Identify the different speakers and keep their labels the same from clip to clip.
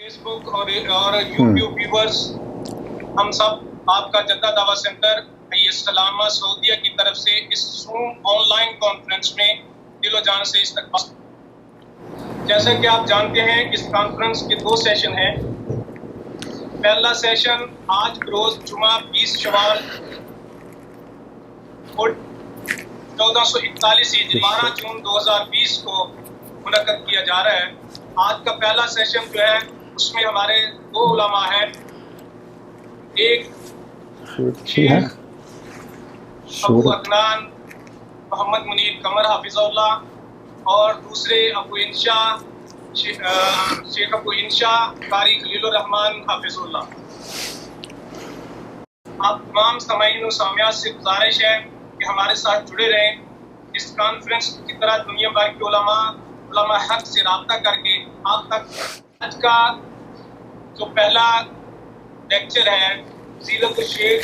Speaker 1: Face بک اور YouTube viewers, ہم سب آپ کا جدہ دعویٰ سینٹر سلامہ سعودیہ کی طرف سے اس زوم آن لائن کانفرنس میں دل و جان سے استقبال۔ جیسا کہ آپ جانتے ہیں اس کانفرنس کے 2 سیشن ہیں۔ پہلا سیشن آج روز جمعہ 20 شوال 1441 ہجری 12 جون 2020 کو منعقد کیا جا رہا ہے۔ آج کا پہلا سیشن جو ہے اس میں ہمارے 2 علماء ہیں، ایک شیخ ابو عدنان محمد منیر قمر حافظ اللہ اور دوسرے ابو انشا شیخ ابو انشا قاری خلیل الرحمن حافظ اللہ۔ آپ تمام سامعین و سامعات سے گزارش ہے کہ ہمارے ساتھ جڑے رہیں۔ اس کانفرنس کی طرح دنیا بھر کے علماء حق سے رابطہ کر کے آپ تک آج کا جو پہلا لیکچر ہے فضیلت الشیخ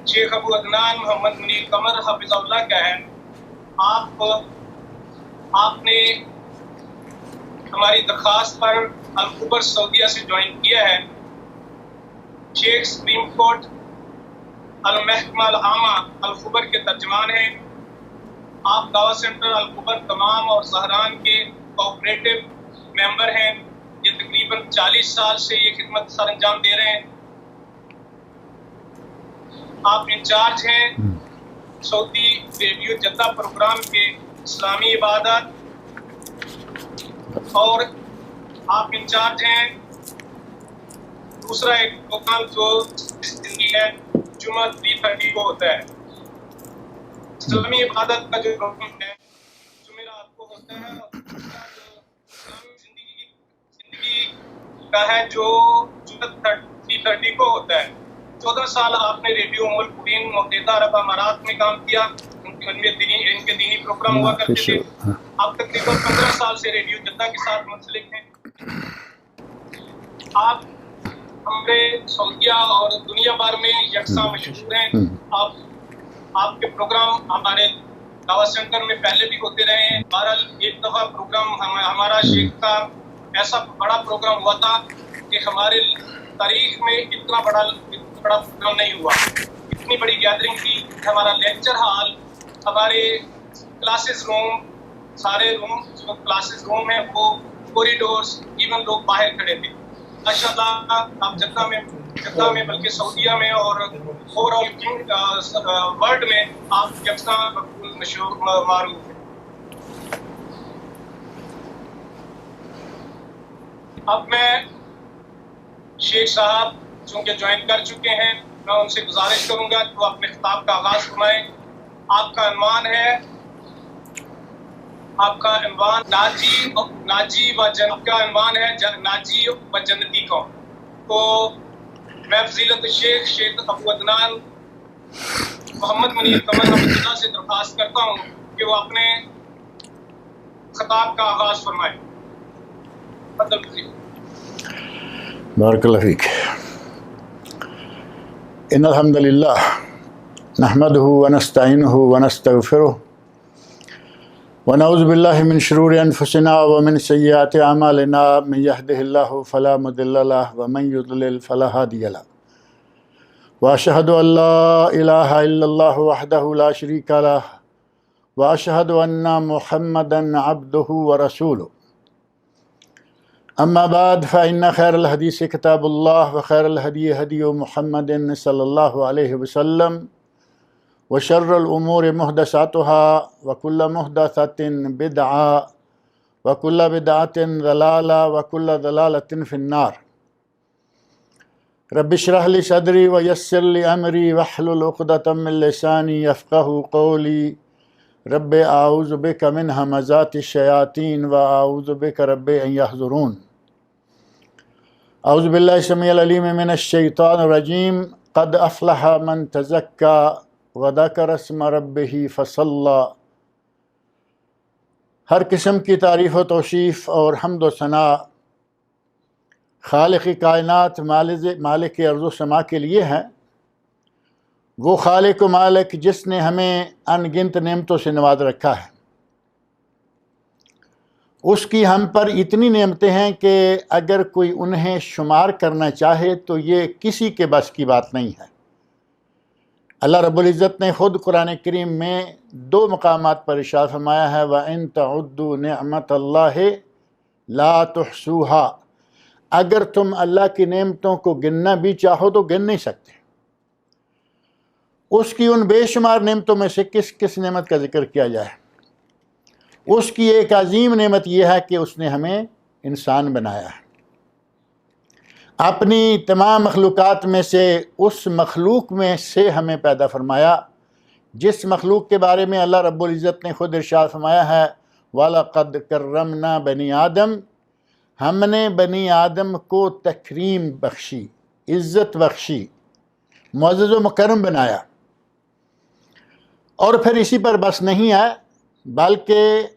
Speaker 1: شیخ ابو عدنان محمد منیر قمر حافظ اللہ کا ہے۔ آپ نے ہماری درخواست پر الخبر سعودیہ سے جوائن کیا ہے۔ شیخ سپریم کورٹ المحکمہ العامہ الخبر کے ترجمان ہیں۔ آپ دعویٰ سینٹر الخبر تمام اور زہران کے کوآپریٹو ممبر ہیں۔ یہ تقریباً 40 سال سے یہ خدمت سر انجام دے رہے ہیں۔ آپ انچارج ہیں سعودی ریڈیو جدہ پروگرام کے اسلامی عبادت، اور آپ انچارج ہیں دوسرا ایک پروگرام جو زندگی ہے جمعہ 3:30 کو ہوتا ہے۔ اسلامی عبادت کا جو پروگرام ہے جمعرات کو ہوتا ہے، اور دوسرا جو اسلامی زندگی کا ہے جو جمعہ 3:30 کو ہوتا ہے۔ 14 سال آپ نے ریڈیو ملک متحدہ عرب امارات میں کام کیا، ان کے دینی پروگرام ہوا کرتے تھے۔ آپ تقریباً 15 سال سے ریڈیو جدہ کے ساتھ منسلک ہیں۔ آپ ہمارے سعودیہ اور دنیا بھر میں یکساں مشہور ہیں۔ آپ کے پروگرام ہمارے دعویٰ سینٹر میں پہلے بھی ہوتے رہے ہیں۔ بہرحال ایک دفعہ پروگرام ہمارا شیخ کا ایسا بڑا پروگرام ہوا تھا کہ ہمارے تاریخ میں اتنا بڑا پروگرام نہیں ہوا، اتنی بڑی گیدرنگ تھی۔ ہمارا لیکچر ہال، ہمارے کلاسز روم، سارے روم جو کلاسز روم ہیں وہ کوریڈورز، ایون لوگ باہر کھڑے تھے۔ ماشاءاللہ آپ جدہ میں بلکہ سعودیہ میں اور اوور آل ورلڈ میں آپ یکساں مشہور معروف ہیں۔ اب میں شیخ صاحب چونکہ جوائن کر چکے ہیں، میں ان سے گزارش کروں گا کہ وہ اپنے خطاب کا آغاز فرمائیں۔ آپ کا عنوان ہے ناجی و جنتی قوم۔ تو میں فضیلت الشیخ شیخ ابو عدنان محمد منیر قمر حافظ اللہ سے درخواست کرتا ہوں کہ وہ اپنے خطاب کا آغاز فرمائیں۔
Speaker 2: بارک اللہ فیک۔ ان الحمد للہ نحمدہ ونستعینہ ونستغفرہ ونعوذ باللہ من شرور انفسنا ومن سیئات اعمالنا، من یہدہ اللہ فلا مضل لہ ومن یضلل فلا ہادی لہ، واشہد ان لا الہ الا اللہ وحدہ لا شریک لہ، واشہد ان محمدا عبدہ ورسولہ۔ اما بعد فإن خیر الحدیث کتاب اللہ وخیر الہدی ہدی محمد صلی اللہ علیہ وسلم، وشر الامور محدثاتها وکل محدثۃ بدعہ وکل بدعۃ ضلالہ وکل ضلالۃ فی النار۔ رب اشرح لی صدری ویسر لی امری واحلل عقدۃ من لسانی یفقہوا قولی۔ رب اعوذ بک من ہمزات الشیاطین واعوذ بک رب ان یحضرون۔ اعوذ باللہ السمیع العلیم من الشیطان الرجیم۔ قد افلح من تزکی وذکر اسم ربہ فصلی۔ ہر قسم کی تعریف و توصیف اور حمد و ثناء خالق کائنات مالک ارض و سما کے لیے ہے۔ وہ خالق و مالک جس نے ہمیں ان گنت نعمتوں سے نواز رکھا ہے، اس کی ہم پر اتنی نعمتیں ہیں کہ اگر کوئی انہیں شمار کرنا چاہے تو یہ کسی کے بس کی بات نہیں ہے۔ اللہ رب العزت نے خود قرآن کریم میں 2 مقامات پر ارشاد فرمایا ہے وَإِن تَعُدُّوا نِعْمَةَ اللَّهِ لَا تُحْصُوهَا، اگر تم اللہ کی نعمتوں کو گننا بھی چاہو تو گن نہیں سکتے۔ اس کی ان بے شمار نعمتوں میں سے کس کس نعمت کا ذکر کیا جائے؟ اس کی ایک عظیم نعمت یہ ہے کہ اس نے ہمیں انسان بنایا ہے۔ اپنی تمام مخلوقات میں سے اس مخلوق میں سے ہمیں پیدا فرمایا جس مخلوق کے بارے میں اللہ رب العزت نے خود ارشاد فرمایا ہے وَلَقَدْ كَرَّمْنَا بَنِي آدم، ہم نے بنی آدم کو تکریم بخشی، عزت بخشی، معزز و مکرم بنایا۔ اور پھر اسی پر بس نہیں ہے، بلکہ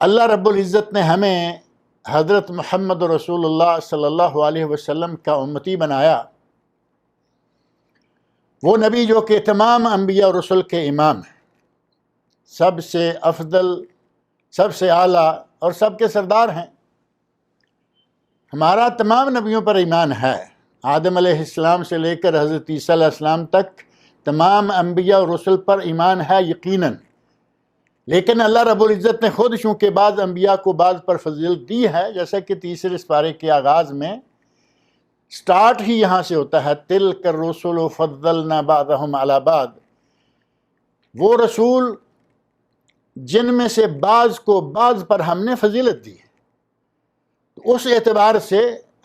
Speaker 2: اللہ رب العزت نے ہمیں حضرت محمد رسول اللہ صلی اللہ علیہ وسلم کا امتی بنایا، وہ نبی جو کہ تمام انبیاء اور رسل کے امام ہیں، سب سے افضل، سب سے اعلیٰ اور سب کے سردار ہیں۔ ہمارا تمام نبیوں پر ایمان ہے، آدم علیہ السلام سے لے کر حضرت عیسیٰ علیہ السلام تک تمام انبیاء اور رسل پر ایمان ہے یقیناً، لیکن اللہ رب العزت نے خود چونکہ بعض انبیاء کو بعض پر فضیلت دی ہے، جیسا کہ تیسرے سپارے کے آغاز میں سٹارٹ ہی یہاں سے ہوتا ہے تِلْكَ الرُّسُلُ فَضَّلْنَا بَعْضَهُمْ عَلَى بَعْضٍ، وہ رسول جن میں سے بعض کو بعض پر ہم نے فضیلت دی ہے۔ اس اعتبار سے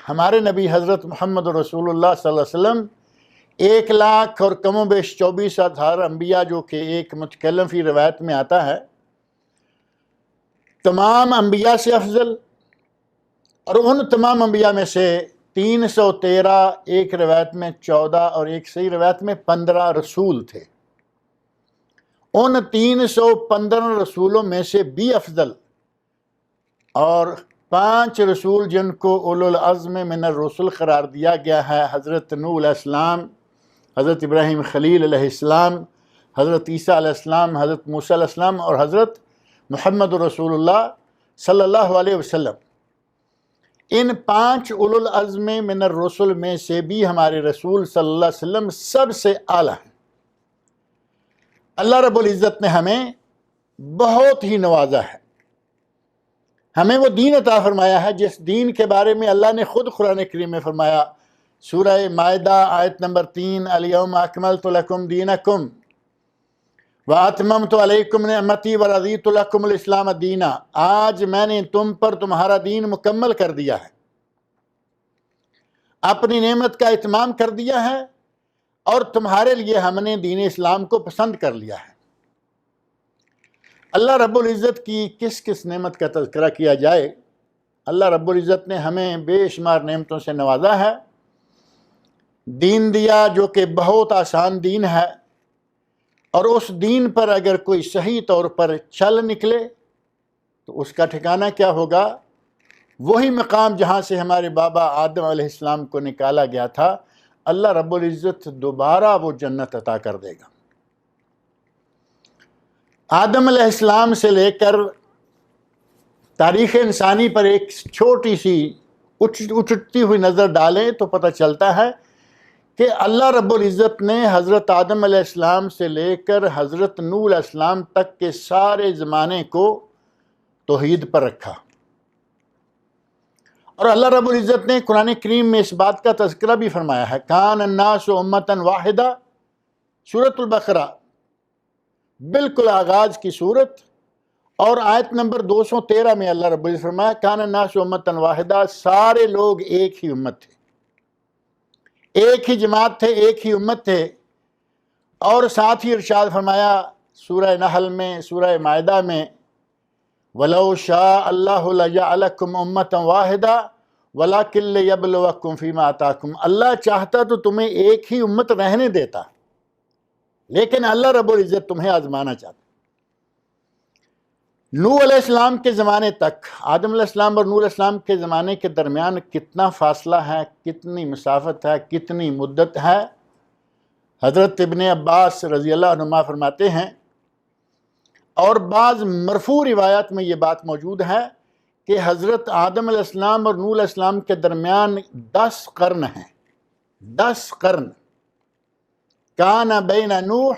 Speaker 2: ہمارے نبی حضرت محمد رسول اللہ صلی اللہ علیہ وسلم 1 لاکھ اور کم و بیش 24,000 انبیاء، جو کہ ایک متکلم فی روایت میں آتا ہے، تمام انبیاء سے افضل، اور ان تمام انبیاء میں سے 313، ایک روایت میں 14 اور ایک صحیح روایت میں 15 رسول تھے۔ ان 315 رسولوں میں سے بھی افضل اور 5 رسول جن کو اولو العزم من الرسل قرار دیا گیا ہے، حضرت نوح علیہ السلام، حضرت ابراہیم خلیل علیہ السلام، حضرت عیسیٰ علیہ السلام، حضرت موسیٰ علیہ السلام اور حضرت محمد رسول اللہ صلی اللہ علیہ وسلم، ان 5 اولو العزم من الرسل میں سے بھی ہمارے رسول صلی اللہ علیہ وسلم سب سے اعلیٰ ہیں۔ اللہ رب العزت نے ہمیں بہت ہی نوازا ہے، ہمیں وہ دین عطا فرمایا ہے جس دین کے بارے میں اللہ نے خود قرآن کریم میں فرمایا، سورہ مائدہ آیت نمبر 3، الیوم اکملت لکم دینکم واتممت علیکم نعمتی ورضیت لکم الاسلام دینا، آج میں نے تم پر تمہارا دین مکمل کر دیا ہے، اپنی نعمت کا اتمام کر دیا ہے، اور تمہارے لیے ہم نے دین اسلام کو پسند کر لیا ہے۔ اللہ رب العزت کی کس کس نعمت کا تذکرہ کیا جائے؟ اللہ رب العزت نے ہمیں بے شمار نعمتوں سے نوازا ہے، دین دیا جو کہ بہت آسان دین ہے، اور اس دین پر اگر کوئی صحیح طور پر چل نکلے تو اس کا ٹھکانہ کیا ہوگا؟ وہی مقام جہاں سے ہمارے بابا آدم علیہ السلام کو نکالا گیا تھا، اللہ رب العزت دوبارہ وہ جنت عطا کر دے گا۔ آدم علیہ السلام سے لے کر تاریخ انسانی پر ایک چھوٹی سی اچھتی ہوئی نظر ڈالیں تو پتہ چلتا ہے کہ اللہ رب العزت نے حضرت آدم علیہ السلام سے لے کر حضرت نوح علیہ السلام تک کے سارے زمانے کو توحید پر رکھا، اور اللہ رب العزت نے قرآن کریم میں اس بات کا تذکرہ بھی فرمایا ہے، کان الناس امۃ واحدہ، سورۃ البقرہ بالکل آغاز کی صورت، اور آیت نمبر 213 میں اللہ رب العزت فرمایا کان الناس امۃ واحدہ، سارے لوگ ایک ہی امت تھے، ایک ہی جماعت تھے، ایک ہی امت تھے۔ اور ساتھ ہی ارشاد فرمایا سورہ نحل میں، سورہ مائدہ میں، وَلَوْ شَاءَ اللَّهُ لَجَعَلَكُمْ أُمَّةً وَاحِدَةً وَلَكِنْ لِيَبْلُوَكُمْ فِي مَا آتَاكُمْ، اللہ چاہتا تو تمہیں ایک ہی امت رہنے دیتا، لیکن اللہ رب العزت تمہیں آزمانا چاہتا۔ نوح علیہ السلام کے زمانے تک، آدم علیہ السلام اور نوح علیہ السلام کے زمانے کے درمیان کتنا فاصلہ ہے، کتنی مسافت ہے، کتنی مدت ہے؟ حضرت ابن عباس رضی اللہ عنہما فرماتے ہیں، اور بعض مرفوع روایات میں یہ بات موجود ہے کہ حضرت آدم علیہ السلام اور نوح علیہ السلام کے درمیان 10 قرن ہیں، 10 قرن، کان بین نوح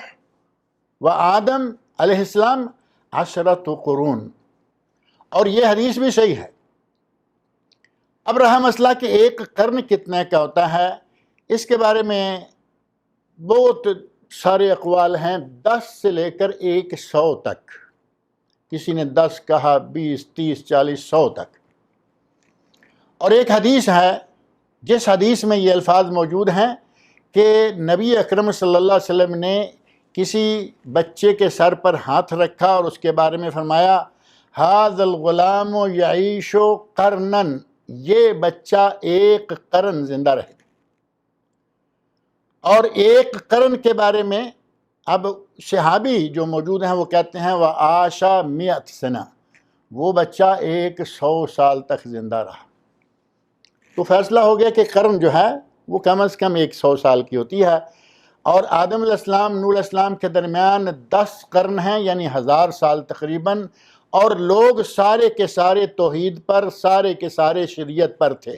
Speaker 2: و آدم علیہ السلام 10 قرون، اور یہ حدیث بھی صحیح ہے۔ اب رہا مسئلہ کہ ایک قرن کتنے کا ہوتا ہے، اس کے بارے میں بہت سارے اقوال ہیں، 10 سے لے کر 100 تک، کسی نے 10 کہا، 20، 30، 40، 100 تک۔ اور ایک حدیث ہے جس حدیث میں یہ الفاظ موجود ہیں کہ نبی اکرم صلی اللہ علیہ وسلم نے کسی بچے کے سر پر ہاتھ رکھا اور اس کے بارے میں فرمایا ھذا الغلام یعیش قرنا، یہ بچہ 1 قرن زندہ رہے۔ اور 1 قرن کے بارے میں اب صحابی جو موجود ہیں وہ کہتے ہیں وعاش 100 سنہ، وہ بچہ 100 سال تک زندہ رہا۔ تو فیصلہ ہو گیا کہ قرن جو ہے وہ کم از کم 100 سال کی ہوتی ہے، اور آدم علیہ السلام نوح علیہ السلام کے درمیان 10 قرن ہیں، یعنی 1000 سال تقریباً، اور لوگ سارے کے سارے توحید پر، سارے کے سارے شریعت پر تھے،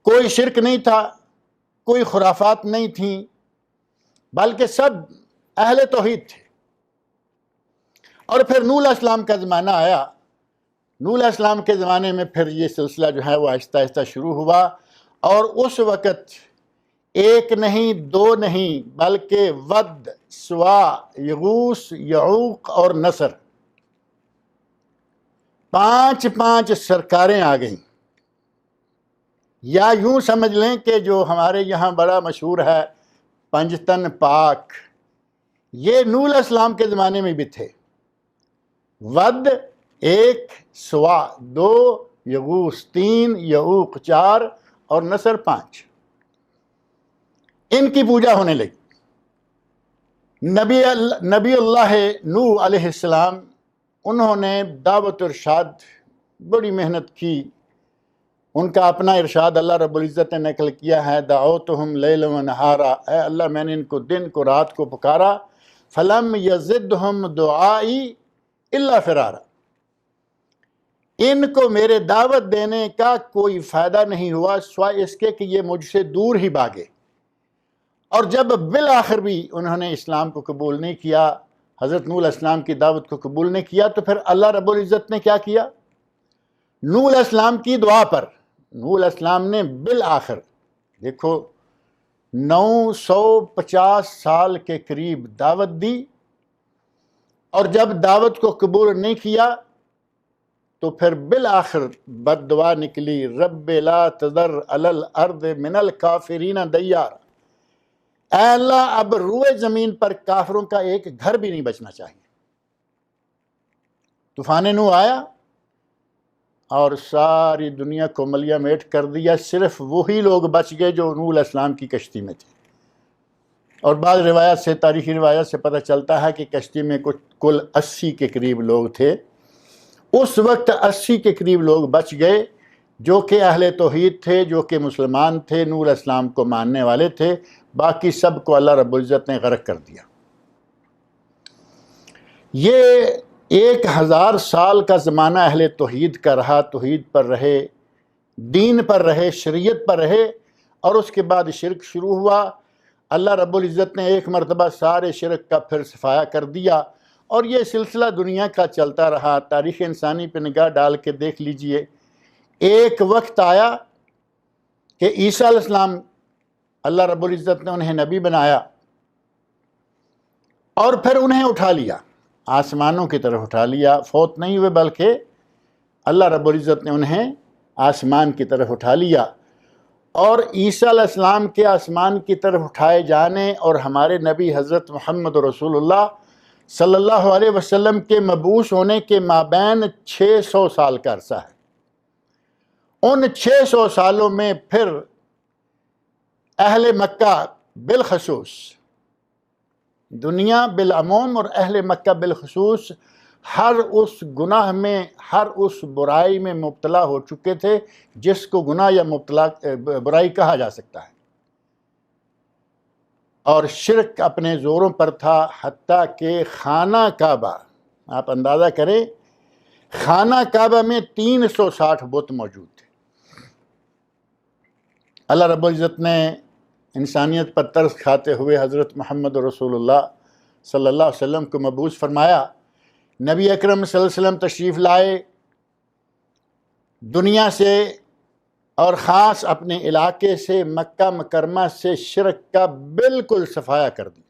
Speaker 2: کوئی شرک نہیں تھا، کوئی خرافات نہیں تھیں، بلکہ سب اہل توحید تھے۔ اور پھر نوح علیہ السلام کا زمانہ آیا، نوح علیہ السلام کے زمانے میں پھر یہ سلسلہ جو ہے وہ آہستہ آہستہ شروع ہوا، اور اس وقت 1 نہیں 2 نہیں بلکہ ود، سوا، یغوث، یعوق اور نصر، 5 سرکاریں آ گئیں۔ یا یوں سمجھ لیں کہ جو ہمارے یہاں بڑا مشہور ہے پنجتن پاک، یہ نوح علیہ السلام کے زمانے میں بھی تھے، ود 1، سوا 2، یغوث 3، یعوق 4 اور نصر 5۔ ان کی پوجا ہونے لگی۔ نبی اللہ نوح علیہ السلام، انہوں نے دعوت و ارشاد بڑی محنت کی، ان کا اپنا ارشاد اللہ رب العزت نے نقل کیا ہے دعوتہم لیلا و نہارا، اے اللہ میں نے ان کو دن کو رات کو پکارا، فلم یزدہم دعائی الا فرارا، ان کو میرے دعوت دینے کا کوئی فائدہ نہیں ہوا سوائے اس کے کہ یہ مجھ سے دور ہی بھاگے۔ اور جب بالآخر بھی انہوں نے اسلام کو قبول نہیں کیا، حضرت نوح علیہ السلام کی دعوت کو قبول نہیں کیا، تو پھر اللہ رب العزت نے کیا کیا؟ نوح علیہ السلام کی دعا پر نوح علیہ السلام نے بالآخر، دیکھو 950 سال کے قریب دعوت دی، اور جب دعوت کو قبول نہیں کیا تو پھر بالآخر بد دعا نکلی، رب لا تذر علی الارض من الکافرین دیار، اے اللہ اب روئے زمین پر کافروں کا ایک گھر بھی نہیں بچنا چاہیے۔ طوفان نوح آیا اور ساری دنیا کو ملیہ میٹ کر دیا، صرف وہی لوگ بچ گئے جو نوح علیہ السلام کی کشتی میں تھے۔ اور بعض روایات سے، تاریخی روایات سے پتہ چلتا ہے کہ کشتی میں کل 80 کے قریب لوگ تھے۔ اس وقت 80 کے قریب لوگ بچ گئے جو کہ اہل توحید تھے، جو کہ مسلمان تھے، نوح علیہ السلام کو ماننے والے تھے، باقی سب کو اللہ رب العزت نے غرق کر دیا۔ یہ 1000 سال کا زمانہ اہل توحید کا رہا، توحید پر رہے، دین پر رہے، شریعت پر رہے، اور اس کے بعد شرک شروع ہوا۔ اللہ رب العزت نے ایک مرتبہ سارے شرک کا پھر صفایا کر دیا، اور یہ سلسلہ دنیا کا چلتا رہا۔ تاریخ انسانی پہ نگاہ ڈال کے دیکھ لیجئے، ایک وقت آیا کہ عیسیٰ علیہ السلام، اللہ رب العزت نے انہیں نبی بنایا، اور پھر انہیں اٹھا لیا، آسمانوں کی طرف اٹھا لیا، فوت نہیں ہوئے بلکہ اللہ رب العزت نے انہیں آسمان کی طرف اٹھا لیا۔ اور عیسیٰ علیہ السلام کے آسمان کی طرف اٹھائے جانے اور ہمارے نبی حضرت محمد رسول اللہ صلی اللہ علیہ وسلم کے مبعوث ہونے کے مابین 600 سال کا عرصہ ہے۔ ان 600 سالوں میں پھر اہل مکہ بالخصوص، دنیا بالعموم اور اہل مکہ بالخصوص، ہر اس گناہ میں، ہر اس برائی میں مبتلا ہو چکے تھے جس کو گناہ یا برائی کہا جا سکتا ہے۔ اور شرک اپنے زوروں پر تھا، حتیٰ کہ خانہ کعبہ، آپ اندازہ کریں خانہ کعبہ میں 360 بت موجود تھے۔ اللہ رب العزت نے انسانیت پر ترس کھاتے ہوئے حضرت محمد رسول اللہ صلی اللہ علیہ وسلم کو مبعوث فرمایا۔ نبی اکرم صلی اللہ علیہ وسلم تشریف لائے، دنیا سے اور خاص اپنے علاقے سے مکہ مکرمہ سے شرک کا بالکل صفایا کر دیا،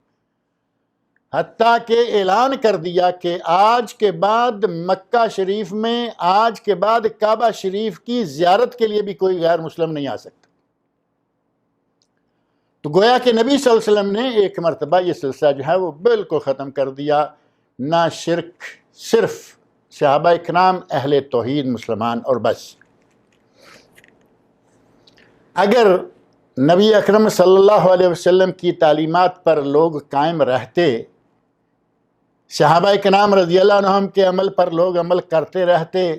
Speaker 2: حتیٰ کہ اعلان کر دیا کہ آج کے بعد مکہ شریف میں، آج کے بعد کعبہ شریف کی زیارت کے لیے بھی کوئی غیر مسلم نہیں آ سکتا۔ تو گویا کہ نبی صلی اللہ علیہ وسلم نے ایک مرتبہ یہ سلسلہ جو ہے وہ بالکل ختم کر دیا، نہ شرک، صرف صحابہ اکرام اہل توحید مسلمان اور بس۔ اگر نبی اکرم صلی اللہ علیہ وسلم کی تعلیمات پر لوگ قائم رہتے، صحابہ اکرام رضی اللہ عنہم کے عمل پر لوگ عمل کرتے رہتے،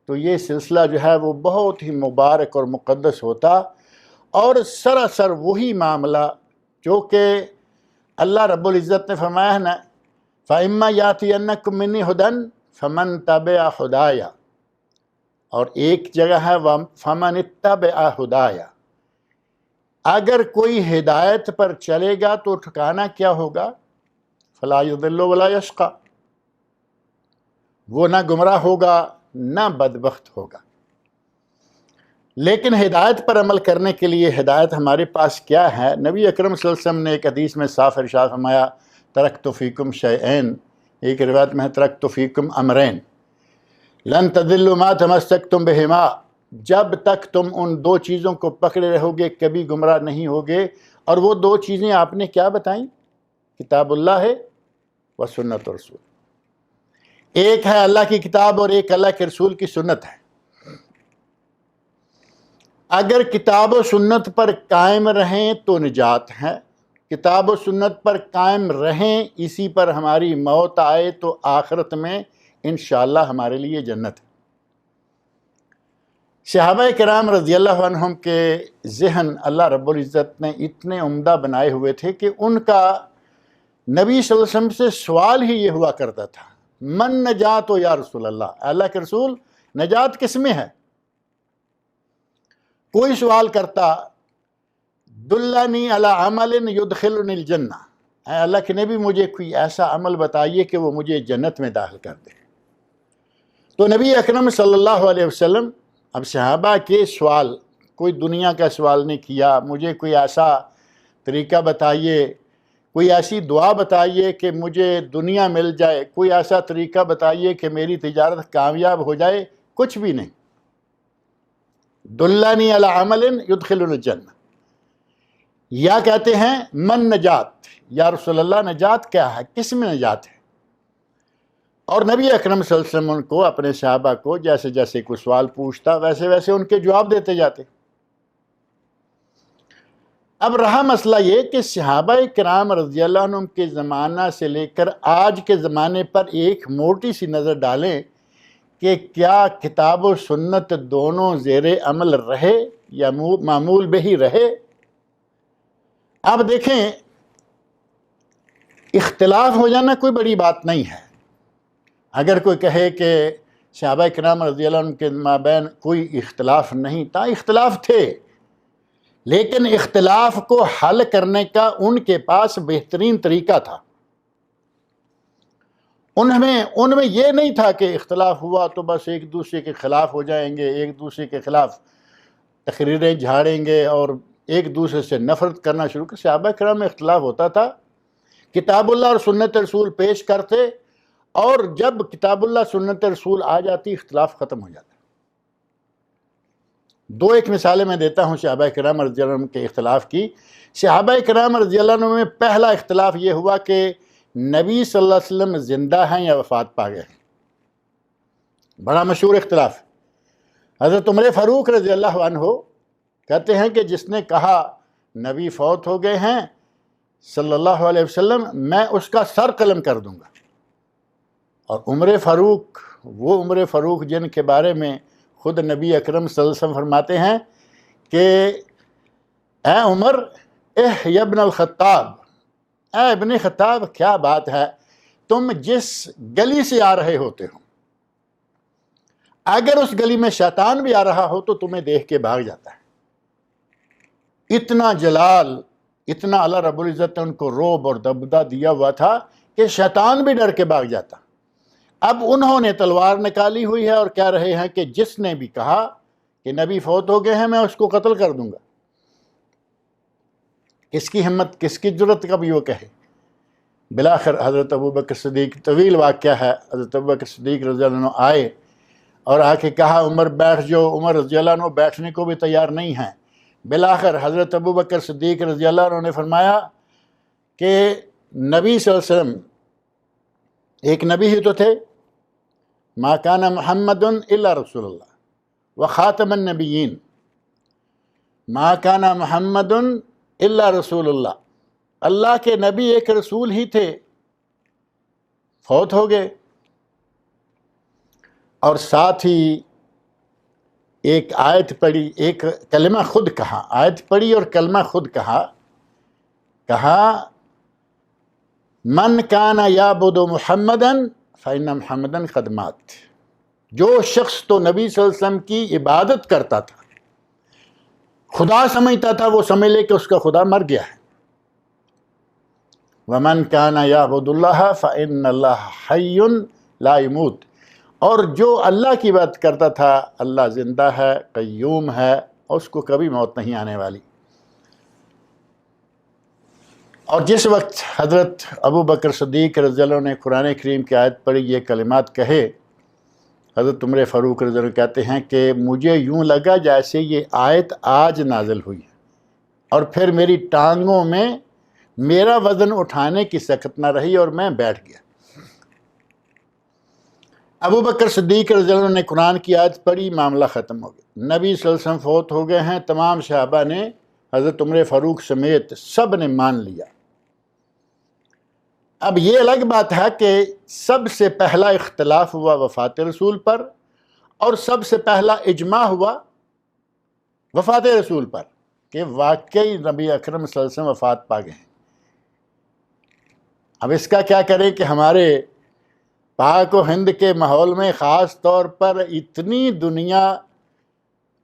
Speaker 2: تو یہ سلسلہ جو ہے وہ بہت ہی مبارک اور مقدس ہوتا، اور سراسر وہی معاملہ جو کہ اللہ رب العزت نے فرمایا ہے نا، فَإِمَّا يَأْتِيَنَّكُم مِّنِّي هُدًى فَمَن تَبِعَ هُدَايَ، اور ایک جگہ ہے فَمَنِ اتَّبَعَ هُدَايَ، اگر کوئی ہدایت پر چلے گا تو ٹھکانہ کیا ہوگا؟ فَلَا يُضِلُّ وَلَا يَشْقَى، وہ نہ گمراہ ہوگا نہ بدبخت ہوگا۔ لیکن ہدایت پر عمل کرنے کے لیے ہدایت ہمارے پاس کیا ہے؟ نبی اکرم صلی اللہ علیہ وسلم نے ایک حدیث میں صاف ارشاد فرمایا، ترکت فیکم شیئین، ایک روایت میں ہے ترکت فیکم امرین لن تضلوا ما تمسکتم بہما، جب تک تم ان دو چیزوں کو پکڑے رہو گے کبھی گمراہ نہیں ہوگے۔ اور وہ دو چیزیں آپ نے کیا بتائیں؟ کتاب اللہ ہے و سنت رسول، ایک ہے اللہ کی کتاب اور ایک اللہ کے رسول کی سنت ہے۔ اگر کتاب و سنت پر قائم رہیں تو نجات ہے، کتاب و سنت پر قائم رہیں، اسی پر ہماری موت آئے تو آخرت میں انشاءاللہ ہمارے لیے جنت ہے۔ صحابہ کرام رضی اللہ عنہم کے ذہن اللہ رب العزت نے اتنے عمدہ بنائے ہوئے تھے کہ ان کا نبی صلی اللہ علیہ وسلم سے سوال ہی یہ ہوا کرتا تھا، من نجات و یا رسول اللہ، اللہ کے رسول نجات کس میں ہے؟ کوئی سوال کرتا، دلنی علی عمل یدخلنی الجنہ، اے اللہ کے نبی مجھے کوئی ایسا عمل بتائیے کہ وہ مجھے جنت میں داخل کر دے۔ تو نبی اکرم صلی اللہ علیہ وسلم اب صحابہ کے سوال، کوئی دنیا کا سوال نہیں کیا، مجھے کوئی ایسا طریقہ بتائیے، کوئی ایسی دعا بتائیے کہ مجھے دنیا مل جائے، کوئی ایسا طریقہ بتائیے کہ میری تجارت کامیاب ہو جائے، کچھ بھی نہیں۔ دلنی علی عمل یدخلنی الجنہ، یا کہتے ہیں من نجات، یا رسول اللہ نجات کیا ہے، کس میں نجات ہے؟ اور نبی اکرم صلی اللہ علیہ وسلم ان کو، اپنے صحابہ کو جیسے جیسے کوئی سوال پوچھتا ویسے ویسے ان کے جواب دیتے جاتے۔ اب رہا مسئلہ یہ کہ صحابہ کرام رضی اللہ عنہم کے زمانہ سے لے کر آج کے زمانے پر ایک موٹی سی نظر ڈالیں کہ کیا کتاب و سنت دونوں زیر عمل رہے یا معمول بہی رہے؟ اب دیکھیں، اختلاف ہو جانا کوئی بڑی بات نہیں ہے۔ اگر کوئی کہے کہ صحابہ کرام رضی اللہ عنہ کے مابین کوئی اختلاف نہیں تھا، اختلاف تھے، لیکن اختلاف کو حل کرنے کا ان کے پاس بہترین طریقہ تھا۔ ان میں یہ نہیں تھا کہ اختلاف ہوا تو بس ایک دوسرے کے خلاف ہو جائیں گے، ایک دوسرے کے خلاف تقریریں جھاڑیں گے اور ایک دوسرے سے نفرت کرنا شروع کر۔ صحابہ کرام میں اختلاف ہوتا تھا، کتاب اللہ اور سنت رسول پیش کرتے، اور جب کتاب اللہ سنت رسول آ جاتی اختلاف ختم ہو جاتا۔ دو ایک مثالیں میں دیتا ہوں صحابہ کرام رضی اللہ عنہ کے اختلاف کی۔ صحابہ کرام رضی اللہ عنہ میں پہلا اختلاف یہ ہوا کہ نبی صلی اللہ علیہ وسلم زندہ ہیں یا وفات پا گئے ہیں، بڑا مشہور اختلاف۔ حضرت عمر فاروق رضی اللہ عنہ کہتے ہیں کہ جس نے کہا نبی فوت ہو گئے ہیں صلی اللہ علیہ وسلم، میں اس کا سر قلم کر دوں گا۔ اور عمر فاروق، وہ عمر فاروق جن کے بارے میں خود نبی اکرم صلی اللہ علیہ وسلم فرماتے ہیں کہ اے عمر، اے ابن الخطاب، اے ابن خطاب، کیا بات ہے، تم جس گلی سے آ رہے ہوتے ہو، اگر اس گلی میں شیطان بھی آ رہا ہو تو تمہیں دیکھ کے بھاگ جاتا ہے۔ اتنا جلال، اتنا اللہ رب العزت نے ان کو رعب اور دبدبہ دیا ہوا تھا کہ شیطان بھی ڈر کے بھاگ جاتا۔ اب انہوں نے تلوار نکالی ہوئی ہے اور کہہ رہے ہیں کہ جس نے بھی کہا کہ نبی فوت ہو گئے ہیں میں اس کو قتل کر دوں گا۔ کس کی ہمت، کس کی جرت کبھی وہ کہے۔ بلاخر حضرت ابوبکر صدیق، طویل واقعہ ہے، حضرت ابوبکر صدیق رضی اللہ عنہ آئے اور آ کے کہا عمر بیٹھ جو، عمر رضی اللہ عنہ بیٹھنے کو بھی تیار نہیں ہیں۔ بلاخر حضرت ابوبکر صدیق رضی اللہ عنہ نے فرمایا کہ نبی صلی اللہ علیہ وسلم ایک نبی ہی تو تھے، ما کان محمد الا رسول اللہ وخاتم النبیین، ما کان محمد الا رسول اللہ، اللہ کے نبی ایک رسول ہی تھے، فوت ہو گئے۔ اور ساتھ ہی ایک آیت پڑھی، ایک کلمہ خود کہا، آیت پڑھی اور کلمہ خود کہا من کان یعبد محمدا فإن محمدا قد مات۔ جو شخص تو نبی صلی اللہ علیہ وسلم کی عبادت کرتا تھا، خدا سمجھتا تھا، وہ سمجھ لے کہ اس کا خدا مر گیا ہے۔ ومن کان یعبد اللہ فإن اللہ حی لا یموت، اور جو اللہ کی بات کرتا تھا، اللہ زندہ ہے، قیوم ہے، اور اس کو کبھی موت نہیں آنے والی۔ اور جس وقت حضرت ابوبکر صدیق رضی اللہ عنہ نے قرآن کریم کی آیت پڑھی، یہ کلمات کہے، حضرت عمر فاروق رضی اللہ عنہ کہتے ہیں کہ مجھے یوں لگا جیسے یہ آیت آج نازل ہوئی ہے، اور پھر میری ٹانگوں میں میرا وزن اٹھانے کی سکت نہ رہی اور میں بیٹھ گیا۔ ابوبکر صدیق رضی اللہ عنہ نے قرآن کی آیت پڑھی، معاملہ ختم ہو گیا۔ نبی صلی اللہ علیہ وسلم فوت ہو گئے ہیں، تمام صحابہ نے، حضرت عمر فاروق سمیت سب نے مان لیا۔ اب یہ الگ بات ہے کہ سب سے پہلا اختلاف ہوا وفات رسول پر، اور سب سے پہلا اجماع ہوا وفات رسول پر کہ واقعی نبی اکرم صلی اللہ علیہ وسلم وفات پا گئے ہیں۔ اب اس کا کیا کریں کہ ہمارے پاک و ہند کے ماحول میں خاص طور پر اتنی دنیا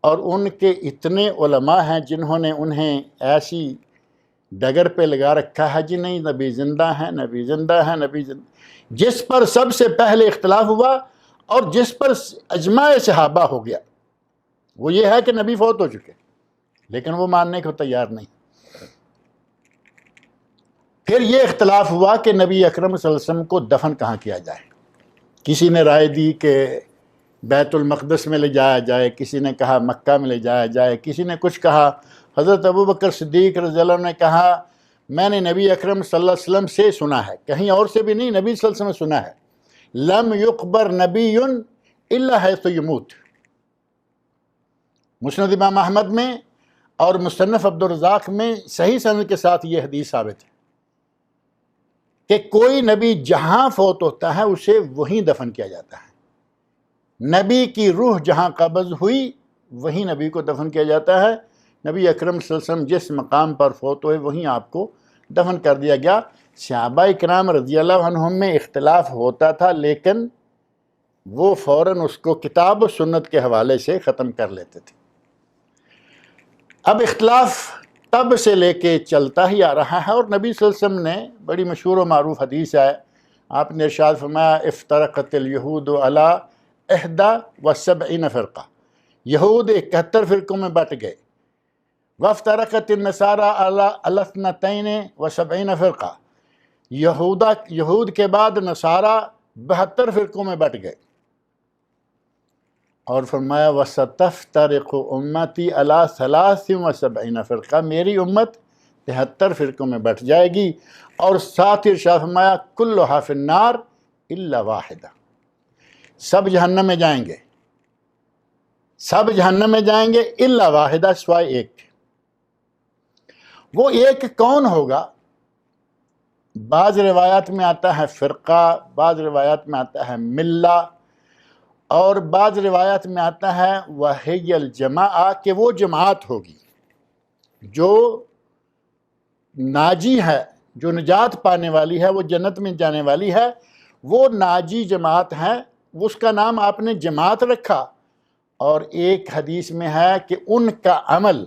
Speaker 2: اور ان کے اتنے علماء ہیں جنہوں نے انہیں ایسی ڈگر پہ لگا رکھا ہے، جی نہیں نبی زندہ ہیں، نبی زندہ ہیں، نبی زندہ۔ جس پر سب سے پہلے اختلاف ہوا اور جس پر اجماع صحابہ ہو گیا وہ یہ ہے کہ نبی فوت ہو چکے، لیکن وہ ماننے کو تیار نہیں۔ پھر یہ اختلاف ہوا کہ نبی اکرم صلی اللہ علیہ وسلم کو دفن کہاں کیا جائے۔ کسی نے رائے دی کہ بیت المقدس میں لے جایا جائے، کسی نے کہا مکہ میں لے جایا جائے، کسی نے کچھ کہا۔ حضرت ابوبکر صدیق رضی اللہ عنہ نے کہا میں نے نبی اکرم صلی اللہ علیہ وسلم سے سنا ہے، کہیں اور سے بھی نہیں، نبی صلی اللہ علیہ وسلم نے سنا ہے، لم یقبر نبی الا حیث یموت۔ مسند امام احمد میں اور مصنف عبدالرزاق میں صحیح سند کے ساتھ یہ حدیث ثابت ہے کہ کوئی نبی جہاں فوت ہوتا ہے اسے وہیں دفن کیا جاتا ہے۔ نبی کی روح جہاں قبض ہوئی وہیں نبی کو دفن کیا جاتا ہے۔ نبی اکرم صلی اللہ علیہ وسلم جس مقام پر فوت ہوئے وہیں آپ کو دفن کر دیا گیا۔ صحابہ کرام رضی اللہ عنہم میں اختلاف ہوتا تھا، لیکن وہ فوراً اس کو کتاب و سنت کے حوالے سے ختم کر لیتے تھے۔ اب اختلاف تب سے لے کے چلتا ہی آ رہا ہے، اور نبی صلی اللہ علیہ وسلم نے بڑی مشہور و معروف حدیث ہے، آپ نے ارشاد فرمایا افترقت الیہود علی 71 فرقہ، یہود 71 فرقوں میں بٹ گئے، وافترقت النصارى علی 72 فرقہ، یہود کے بعد نصارہ 72 فرقوں میں بٹ گئے، اور فرمایا وَسَتَفْتَرِقُ أُمَّتِي عَلَىٰ 73 فرقہ، میری امت 73 فرقوں میں بٹ جائے گی، اور ساتھ ارشاد فرمایا كُلُّهَا فِي النَّارِ إِلَّا وَاحِدًا، سب جہنم میں جائیں گے، سب جہنم میں جائیں گے الا واحدہ، سوائے ایک۔ وہ ایک کون ہوگا؟ بعض روایات میں آتا ہے فرقہ، بعض روایات میں آتا ہے ملہ، اور بعض روایات میں آتا ہے وَهِيَ الْجَمَاعَةُ، کہ وہ جماعت ہوگی جو ناجی ہے، جو نجات پانے والی ہے، وہ جنت میں جانے والی ہے، وہ ناجی جماعت ہے، اس کا نام آپ نے جماعت رکھا۔ اور ایک حدیث میں ہے کہ ان کا عمل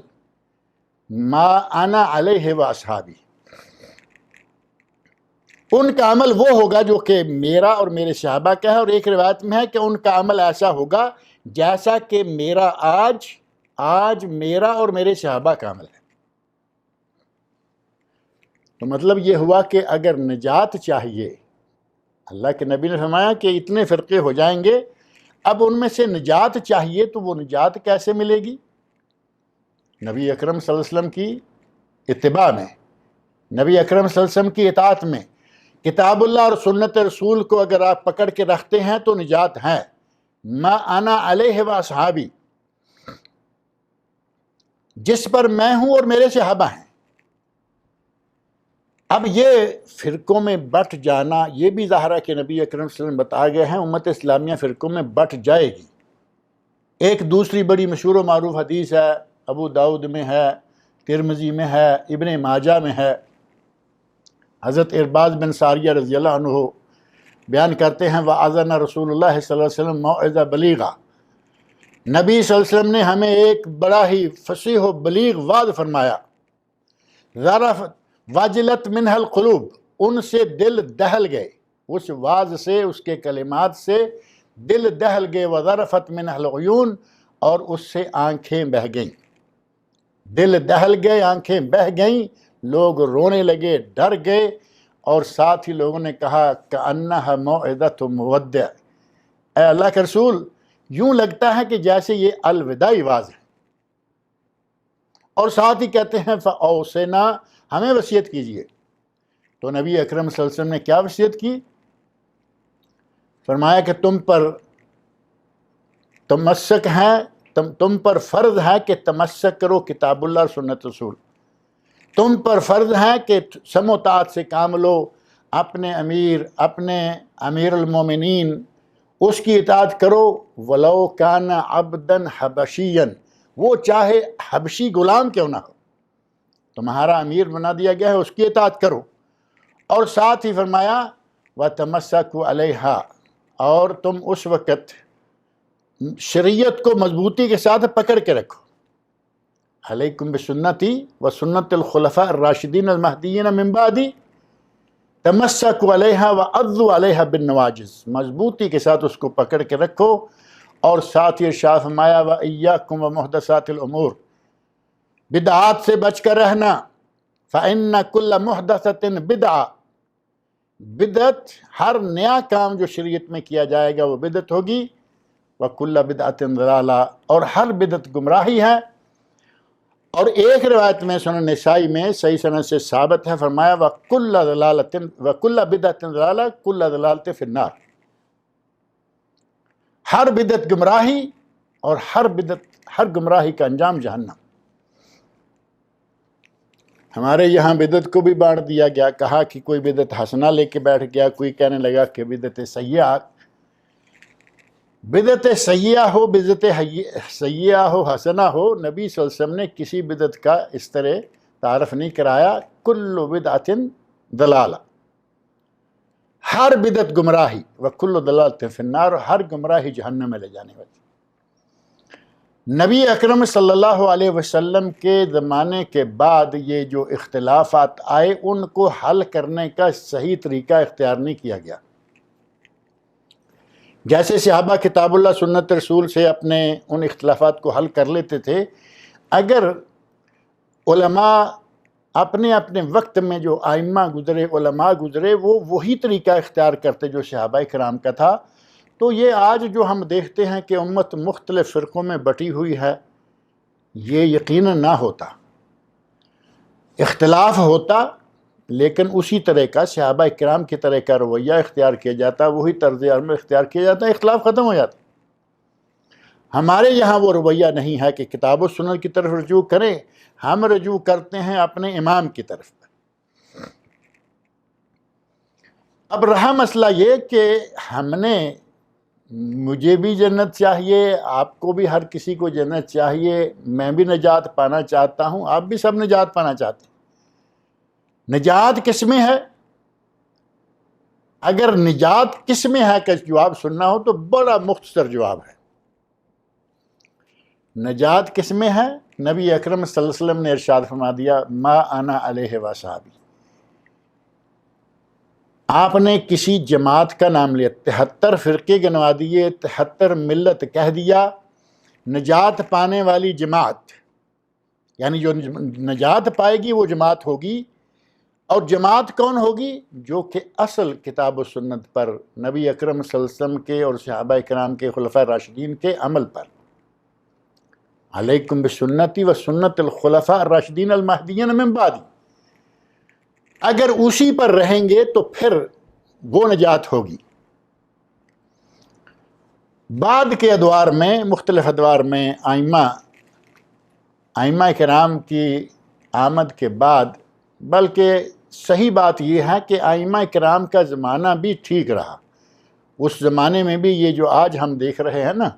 Speaker 2: ما انا علیہ و اصحابی، ان کا عمل وہ ہوگا جو کہ میرا اور میرے صحابہ کا ہے۔ اور ایک روایت میں ہے کہ ان کا عمل ایسا ہوگا جیسا کہ میرا آج میرا اور میرے صحابہ کا عمل ہے۔ تو مطلب یہ ہوا کہ اگر نجات چاہیے، اللہ کے نبی نے فرمایا کہ اتنے فرقے ہو جائیں گے، اب ان میں سے نجات چاہیے تو وہ نجات کیسے ملے گی؟ نبی اکرم صلی اللہ علیہ وسلم کی اتباع میں، نبی اکرم صلی اللہ علیہ وسلم کی اطاعت میں، کتاب اللہ اور سنت رسول کو اگر آپ پکڑ کے رکھتے ہیں تو نجات ہے۔ ما انا علیہ و اصحابی، جس پر میں ہوں اور میرے صحابہ ہیں۔ اب یہ فرقوں میں بٹ جانا، یہ بھی ظاہر ہے کہ نبی اکرم صلی اللہ علیہ وسلم بتا گئے ہیں امت اسلامیہ فرقوں میں بٹ جائے گی۔ ایک دوسری بڑی مشہور و معروف حدیث ہے، ابو داؤد میں ہے، ترمذی میں ہے، ابن ماجہ میں ہے۔ حضرت ارباز بن ساریہ رضی اللہ عنہ بیان کرتے ہیں وَأَذَنَ رسول اللہ صلی اللہ علیہ وسلم موعظہ بلیغہ، نبی صلی اللہ علیہ وسلم نے ہمیں ایک بڑا ہی فصیح و بلیغ وعظ فرمایا۔ ذرفت وجلت منہ القلوب، ان سے دل دہل گئے، اس وعظ سے، اس کے کلمات سے دل دہل گئے۔ وذرفت منہ العیون، اور اس سے آنکھیں بہہ گئیں۔ دل دہل گئے، آنکھیں بہہ گئیں، لوگ رونے لگے، ڈر گئے، اور ساتھ ہی لوگوں نے کہا کأنہا موعظۃ مودع، اے اللہ کے رسول یوں لگتا ہے کہ جیسے یہ الوداعی وعظ ہے۔ اور ساتھ ہی کہتے ہیں فأوصنا، ہمیں وصیت کیجئے۔ تو نبی اکرم صلی اللہ علیہ وسلم نے کیا وصیت کی؟ فرمایا کہ تم پر تمسک ہے، تم پر فرض ہے کہ تمسک کرو کتاب اللہ اور سنت رسول، تم پر فرض ہے کہ سم و طاعت سے کام لو، اپنے امیر المومنین اس کی اطاعت کرو، ولو کان عبدا حبشیا، وہ چاہے حبشی غلام کیوں نہ ہو، تمہارا امیر بنا دیا گیا ہے، اس کی اطاعت کرو۔ اور ساتھ ہی فرمایا وَتَمَسَّكُوا عَلَيْهَا، اور تم اس وقت شریعت کو مضبوطی کے ساتھ پکڑ کے رکھو، علیکم بسنتی وسنت الخلفاء الراشدین المہدیین من بعدی، تمسکوا علیہا وعضوا علیہا بالنواجذ، مضبوطی کے ساتھ اس کو پکڑ کے رکھو۔ اور ساتھ ہی ارشاد فرمایا وإیاکم ومحدثات الامور، بدعات سے بچ کر رہنا، فإن کل محدثۃ بدعہ، بدعت ہر نیا کام جو شریعت میں کیا جائے گا وہ بدعت ہوگی، وکل بدعۃ ضلالہ، اور ہر بدعت گمراہی ہے۔ اور ایک روایت میں سنن نسائی میں صحیح سند سے ثابت ہے، فرمایا وکل بدعۃ ضلالہ کل ضلالۃ فی النار، ہر بدعت گمراہی، اور ہر گمراہی کا انجام جہنم۔ ہمارے یہاں بدعت کو بھی بانٹ دیا گیا، کہا کہ کوئی بدعت حسنہ لے کے بیٹھ گیا، کوئی کہنے لگا کہ بدعت سیئہ، بدعت سیئہ ہو، بدعت سیئہ ہو، حسنہ ہو، نبی صلی اللہ علیہ وسلم نے کسی بدعت کا اس طرح تعارف نہیں کرایا۔ کل بدعت ضلالہ، ہر بدعت گمراہی، وکل ضلالۃ فی النار، ہر گمراہی جہنم میں لے جانے والی۔ نبی اکرم صلی اللہ علیہ وسلم کے زمانے کے بعد یہ جو اختلافات آئے ان کو حل کرنے کا صحیح طریقہ اختیار نہیں کیا گیا۔ جیسے صحابہ کتاب اللہ سنت رسول سے اپنے ان اختلافات کو حل کر لیتے تھے، اگر علماء اپنے اپنے وقت میں جو ائمہ گزرے، علماء گزرے، وہ وہی طریقہ اختیار کرتے جو صحابہ کرام کا تھا، تو یہ آج جو ہم دیکھتے ہیں کہ امت مختلف فرقوں میں بٹی ہوئی ہے، یہ یقیناً نہ ہوتا۔ اختلاف ہوتا لیکن اسی طرح کا صحابہ کرام کی طرح کا رویہ اختیار کیا جاتا، وہی طرز عمل اختیار کیا جاتا، اختلاف ختم ہو جاتا۔ ہمارے یہاں وہ رویہ نہیں ہے کہ کتاب و سنت کی طرف رجوع کریں، ہم رجوع کرتے ہیں اپنے امام کی طرف۔ اب رہا مسئلہ یہ کہ ہم نے، مجھے بھی جنت چاہیے، آپ کو بھی، ہر کسی کو جنت چاہیے، میں بھی نجات پانا چاہتا ہوں، آپ بھی سب نجات پانا چاہتے ہیں، نجات کس میں ہے؟ اگر نجات کس میں ہے کا جواب سننا ہو تو بڑا مختصر جواب ہے۔ نجات کس میں ہے؟ نبی اکرم صلی اللہ علیہ وسلم نے ارشاد فرما دیا ما انا علیہ وصحابی۔ آپ نے کسی جماعت کا نام لیا، 73 فرقے گنوا دیے، 73 ملت کہہ دیا، نجات پانے والی جماعت، یعنی جو نجات پائے گی وہ جماعت ہوگی۔ اور جماعت کون ہوگی؟ جو کہ اصل کتاب و سنت پر، نبی اکرم صلی اللہ علیہ وسلم کے اور صحابہ کرام کے خلفاء راشدین کے عمل پر۔ علیکم بسنتی و سنت الخلفاء الراشدین المہدیین من بعدی۔ اگر اسی پر رہیں گے تو پھر وہ نجات ہوگی۔ بعد کے ادوار میں، مختلف ادوار میں ائمہ کرام کی آمد کے بعد، بلکہ صحیح بات یہ ہے کہ ائمہ کرام کا زمانہ بھی ٹھیک رہا۔ اس زمانے میں بھی یہ جو آج ہم دیکھ رہے ہیں نا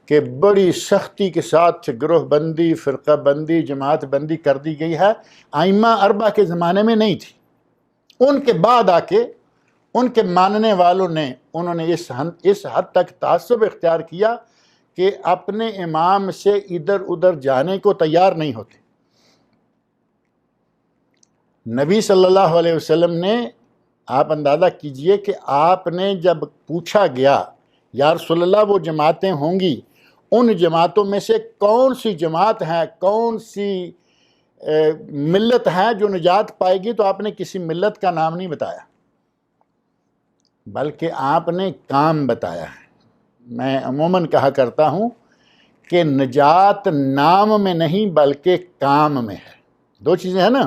Speaker 2: کہ بڑی سختی کے ساتھ گروہ بندی، فرقہ بندی، جماعت بندی کر دی گئی ہے، ائمہ اربعہ کے زمانے میں نہیں تھی۔ ان کے بعد آ کے ان کے ماننے والوں نے انہوں نے اس حد تک تعصب اختیار کیا کہ اپنے امام سے ادھر ادھر جانے کو تیار نہیں ہوتے۔ نبی صلی اللہ علیہ وسلم نے، آپ اندازہ کیجئے کہ آپ نے جب پوچھا گیا یا رسول اللہ وہ جماعتیں ہوں گی، ان جماعتوں میں سے کون سی جماعت ہے، کون سی ملت ہے جو نجات پائے گی، تو آپ نے کسی ملت کا نام نہیں بتایا، بلکہ آپ نے کام بتایا ہے۔ میں عموماً کہا کرتا ہوں کہ نجات نام میں نہیں بلکہ کام میں ہے۔ دو چیزیں ہیں نا،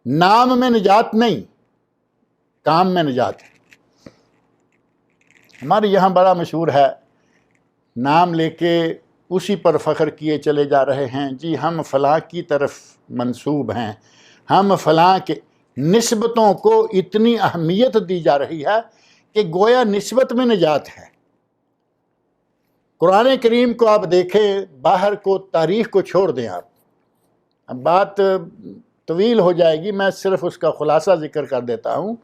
Speaker 2: نام میں نجات نہیں، کام میں نجات ہے۔ ہمارے یہاں بڑا مشہور ہے، نام لے کے اسی پر فخر کیے چلے جا رہے ہیں، جی ہم فلاں کی طرف منسوب ہیں، ہم فلاں کے، نسبتوں کو اتنی اہمیت دی جا رہی ہے کہ گویا نسبت میں نجات ہے۔ قرآن کریم کو آپ دیکھیں، باہر کو، تاریخ کو چھوڑ دیں آپ، اب بات طویل ہو جائے گی، میں صرف اس کا خلاصہ ذکر کر دیتا ہوں۔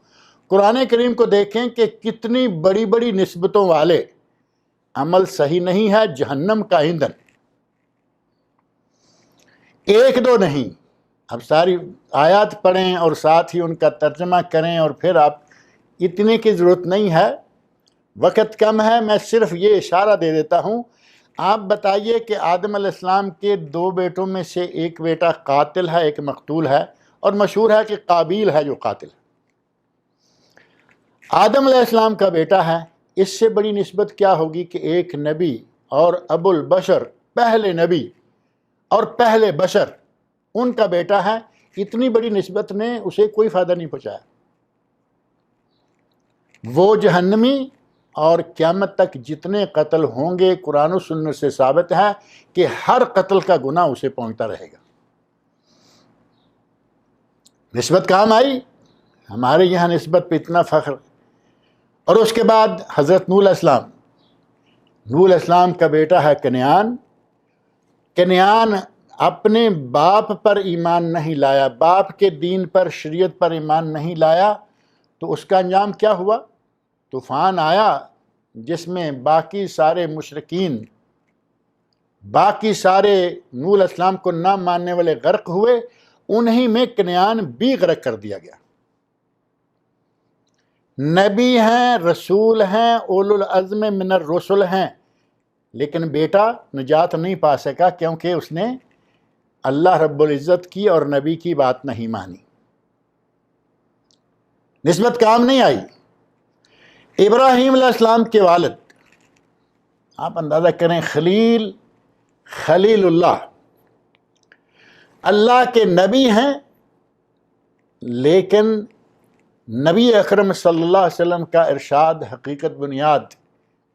Speaker 2: قرآن کریم کو دیکھیں کہ کتنی بڑی بڑی نسبتوں والے عمل صحیح نہیں ہے، جہنم کا ایندھن، ایک دو نہیں۔ اب ساری آیات پڑھیں اور ساتھ ہی ان کا ترجمہ کریں، اور پھر آپ اتنے کی ضرورت نہیں ہے، وقت کم ہے، میں صرف یہ اشارہ دے دیتا ہوں۔ آپ بتائیے کہ آدم علیہ السلام کے 2 بیٹوں میں سے ایک بیٹا قاتل ہے، ایک مقتول ہے، اور مشہور ہے کہ قابیل ہے جو قاتل ہے۔ آدم علیہ السلام کا بیٹا ہے، اس سے بڑی نسبت کیا ہوگی کہ ایک نبی اور ابو البشر، پہلے نبی اور پہلے بشر، ان کا بیٹا ہے۔ اتنی بڑی نسبت نے اسے کوئی فائدہ نہیں پہنچایا، وہ جہنمی، اور قیامت تک جتنے قتل ہوں گے قرآن و سنت سے ثابت ہے کہ ہر قتل کا گناہ اسے پہنچتا رہے گا۔ نسبت کام آئی، ہمارے یہاں نسبت پہ اتنا فخر۔ اور اس کے بعد حضرت نوح علیہ السلام، نوح علیہ السلام کا بیٹا ہے کنعان۔ کنعان اپنے باپ پر ایمان نہیں لایا، باپ کے دین پر، شریعت پر ایمان نہیں لایا، تو اس کا انجام کیا ہوا؟ طوفان آیا جس میں باقی سارے مشرکین، باقی سارے نوح علیہ السلام کو نہ ماننے والے غرق ہوئے، انہی میں کنعان بھی غرق کر دیا گیا۔ نبی ہیں، رسول ہیں، اولو العزم من الرسل ہیں، لیکن بیٹا نجات نہیں پا سکا کیونکہ اس نے اللہ رب العزت کی اور نبی کی بات نہیں مانی، نسبت کام نہیں آئی۔ ابراہیم علیہ السلام کے والد، آپ اندازہ کریں، خلیل اللہ کے نبی ہیں، لیکن نبی اکرم صلی اللہ علیہ وسلم کا ارشاد حقیقت بنیاد،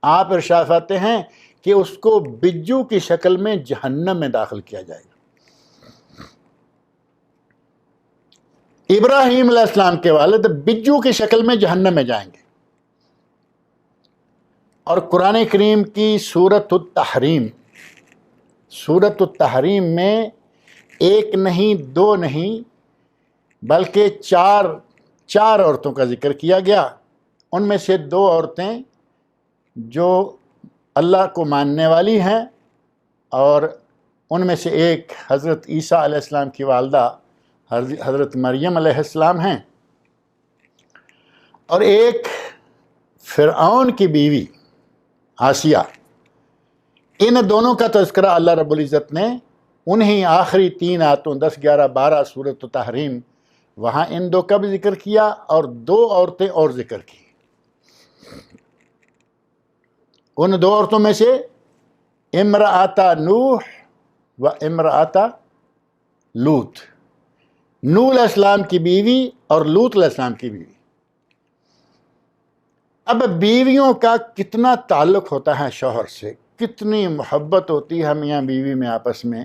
Speaker 2: آپ ارشاد فرماتے ہیں کہ اس کو بجو کی شکل میں جہنم میں داخل کیا جائے گا۔ ابراہیم علیہ السلام کے والد بجو کی شکل میں جہنم میں جائیں گے۔ اور قرآن کریم کی سورۃ التحریم میں ایک نہیں، دو نہیں، بلکہ چار عورتوں کا ذکر کیا گیا. ان میں سے 2 عورتیں جو اللہ کو ماننے والی ہیں، اور ان میں سے ایک حضرت عیسیٰ علیہ السلام کی والدہ حضرت مریم علیہ السلام ہیں، اور ایک فرعون کی بیوی آسیہ. ان دونوں کا تذکرہ اللہ رب العزت نے انہی آخری 3 آیتوں 10، 11، 12 سورۃ التحریم، وہاں ان 2 کا بھی ذکر کیا اور 2 عورتیں اور ذکر کی. ان 2 عورتوں میں سے امرأۃ نوح و امرأۃ لوط، نوح علیہ السلام کی بیوی اور لوط علیہ السلام کی بیوی. اب بیویوں کا کتنا تعلق ہوتا ہے شوہر سے، کتنی محبت ہوتی ہے میاں بیوی میں آپس میں،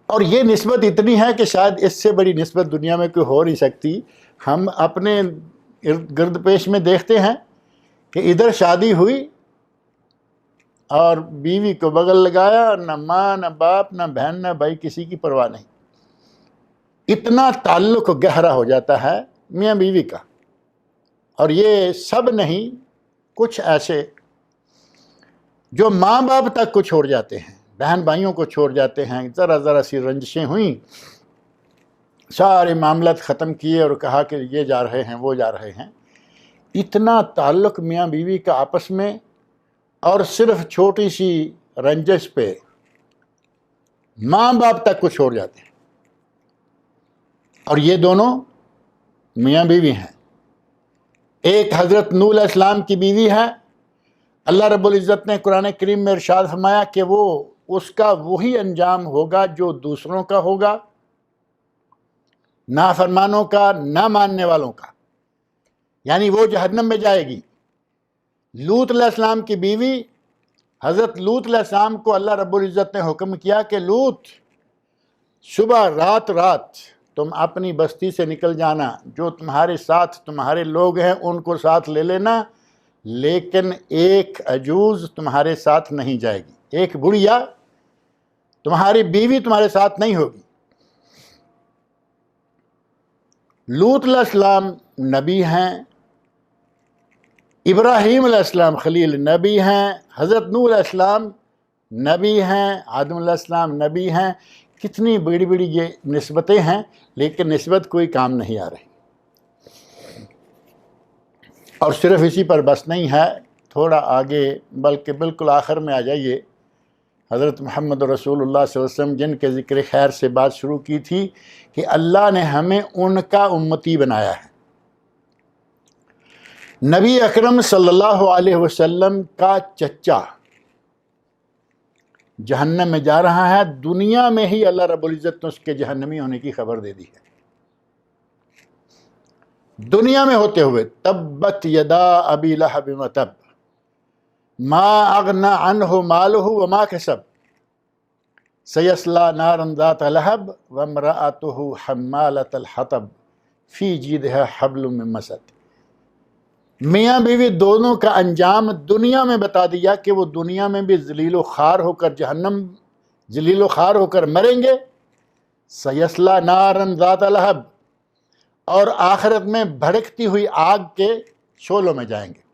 Speaker 2: اور یہ نسبت اتنی ہے کہ شاید اس سے بڑی نسبت دنیا میں کوئی ہو نہیں سکتی. ہم اپنے گرد پیش میں دیکھتے ہیں کہ ادھر شادی ہوئی اور بیوی کو بغل لگایا، اور نہ ماں نہ باپ نہ بہن نہ بھائی، کسی کی پرواہ نہیں. اتنا تعلق گہرا ہو جاتا ہے میاں بیوی کا. اور یہ سب نہیں، کچھ ایسے جو ماں باپ تک کو چھوڑ جاتے ہیں، بہن بھائیوں کو چھوڑ جاتے ہیں، ذرا سی رنجشیں ہوئیں، سارے معاملات ختم کیے اور کہا کہ یہ جا رہے ہیں وہ جا رہے ہیں. اتنا تعلق میاں بیوی کا آپس میں، اور صرف چھوٹی سی رنجش پہ ماں باپ تک کو چھوڑ جاتے ہیں. اور یہ دونوں میاں بیوی ہیں. ایک حضرت نوح علیہ السلام کی بیوی ہے. اللہ رب العزت نے قرآن کریم میں ارشاد فرمایا کہ وہ اس کا وہی انجام ہوگا جو دوسروں کا ہوگا، نافرمانوں کا، نہ ماننے والوں کا، یعنی وہ جہنم میں جائے گی. لوط علیہ السلام کی بیوی، حضرت لوط علیہ السلام کو اللہ رب العزت نے حکم کیا کہ لوط، صبح رات تم اپنی بستی سے نکل جانا، جو تمہارے ساتھ تمہارے لوگ ہیں ان کو ساتھ لے لینا، لیکن ایک عجوز تمہارے ساتھ نہیں جائے گی، ایک بڑھیا، تمہاری بیوی تمہارے ساتھ نہیں ہوگی. لوط علیہ السلام نبی ہیں، ابراہیم علیہ السلام خلیل نبی ہیں، حضرت نوح علیہ السلام نبی ہیں، آدم علیہ السلام نبی ہیں. کتنی بڑی بڑی یہ نسبتیں ہیں، لیکن نسبت کوئی کام نہیں آ رہی. اور صرف اسی پر بس نہیں ہے، تھوڑا آگے بلکہ بالکل آخر میں آ جائیے. حضرت محمد رسول اللہ صلی اللہ علیہ وسلم جن کے ذکر خیر سے بات شروع کی تھی کہ اللہ نے ہمیں ان کا امتی بنایا ہے. نبی اکرم صلی اللہ علیہ وسلم کا چچا جہنم میں جا رہا ہے، دنیا میں ہی اللہ رب العزت نے اس کے جہنمی ہونے کی خبر دے دی ہے. دنیا میں ہوتے ہوئے، تبت یدا ابی لہب وتب ما اغنى عنہ مالہ وما کسب سیصلی نارا ذات لہب وامرأتہ حمالۃ الحطب فی جیدہا حبل من مسد. میاں بیوی دونوں کا انجام دنیا میں بتا دیا کہ وہ دنیا میں بھی ذلیل و خوار ہو کر جہنم، ذلیل و خوار ہو کر مریں گے. سیصلی نارا ذات لہب، اور آخرت میں بھڑکتی ہوئی آگ کے شعلوں میں جائیں گے.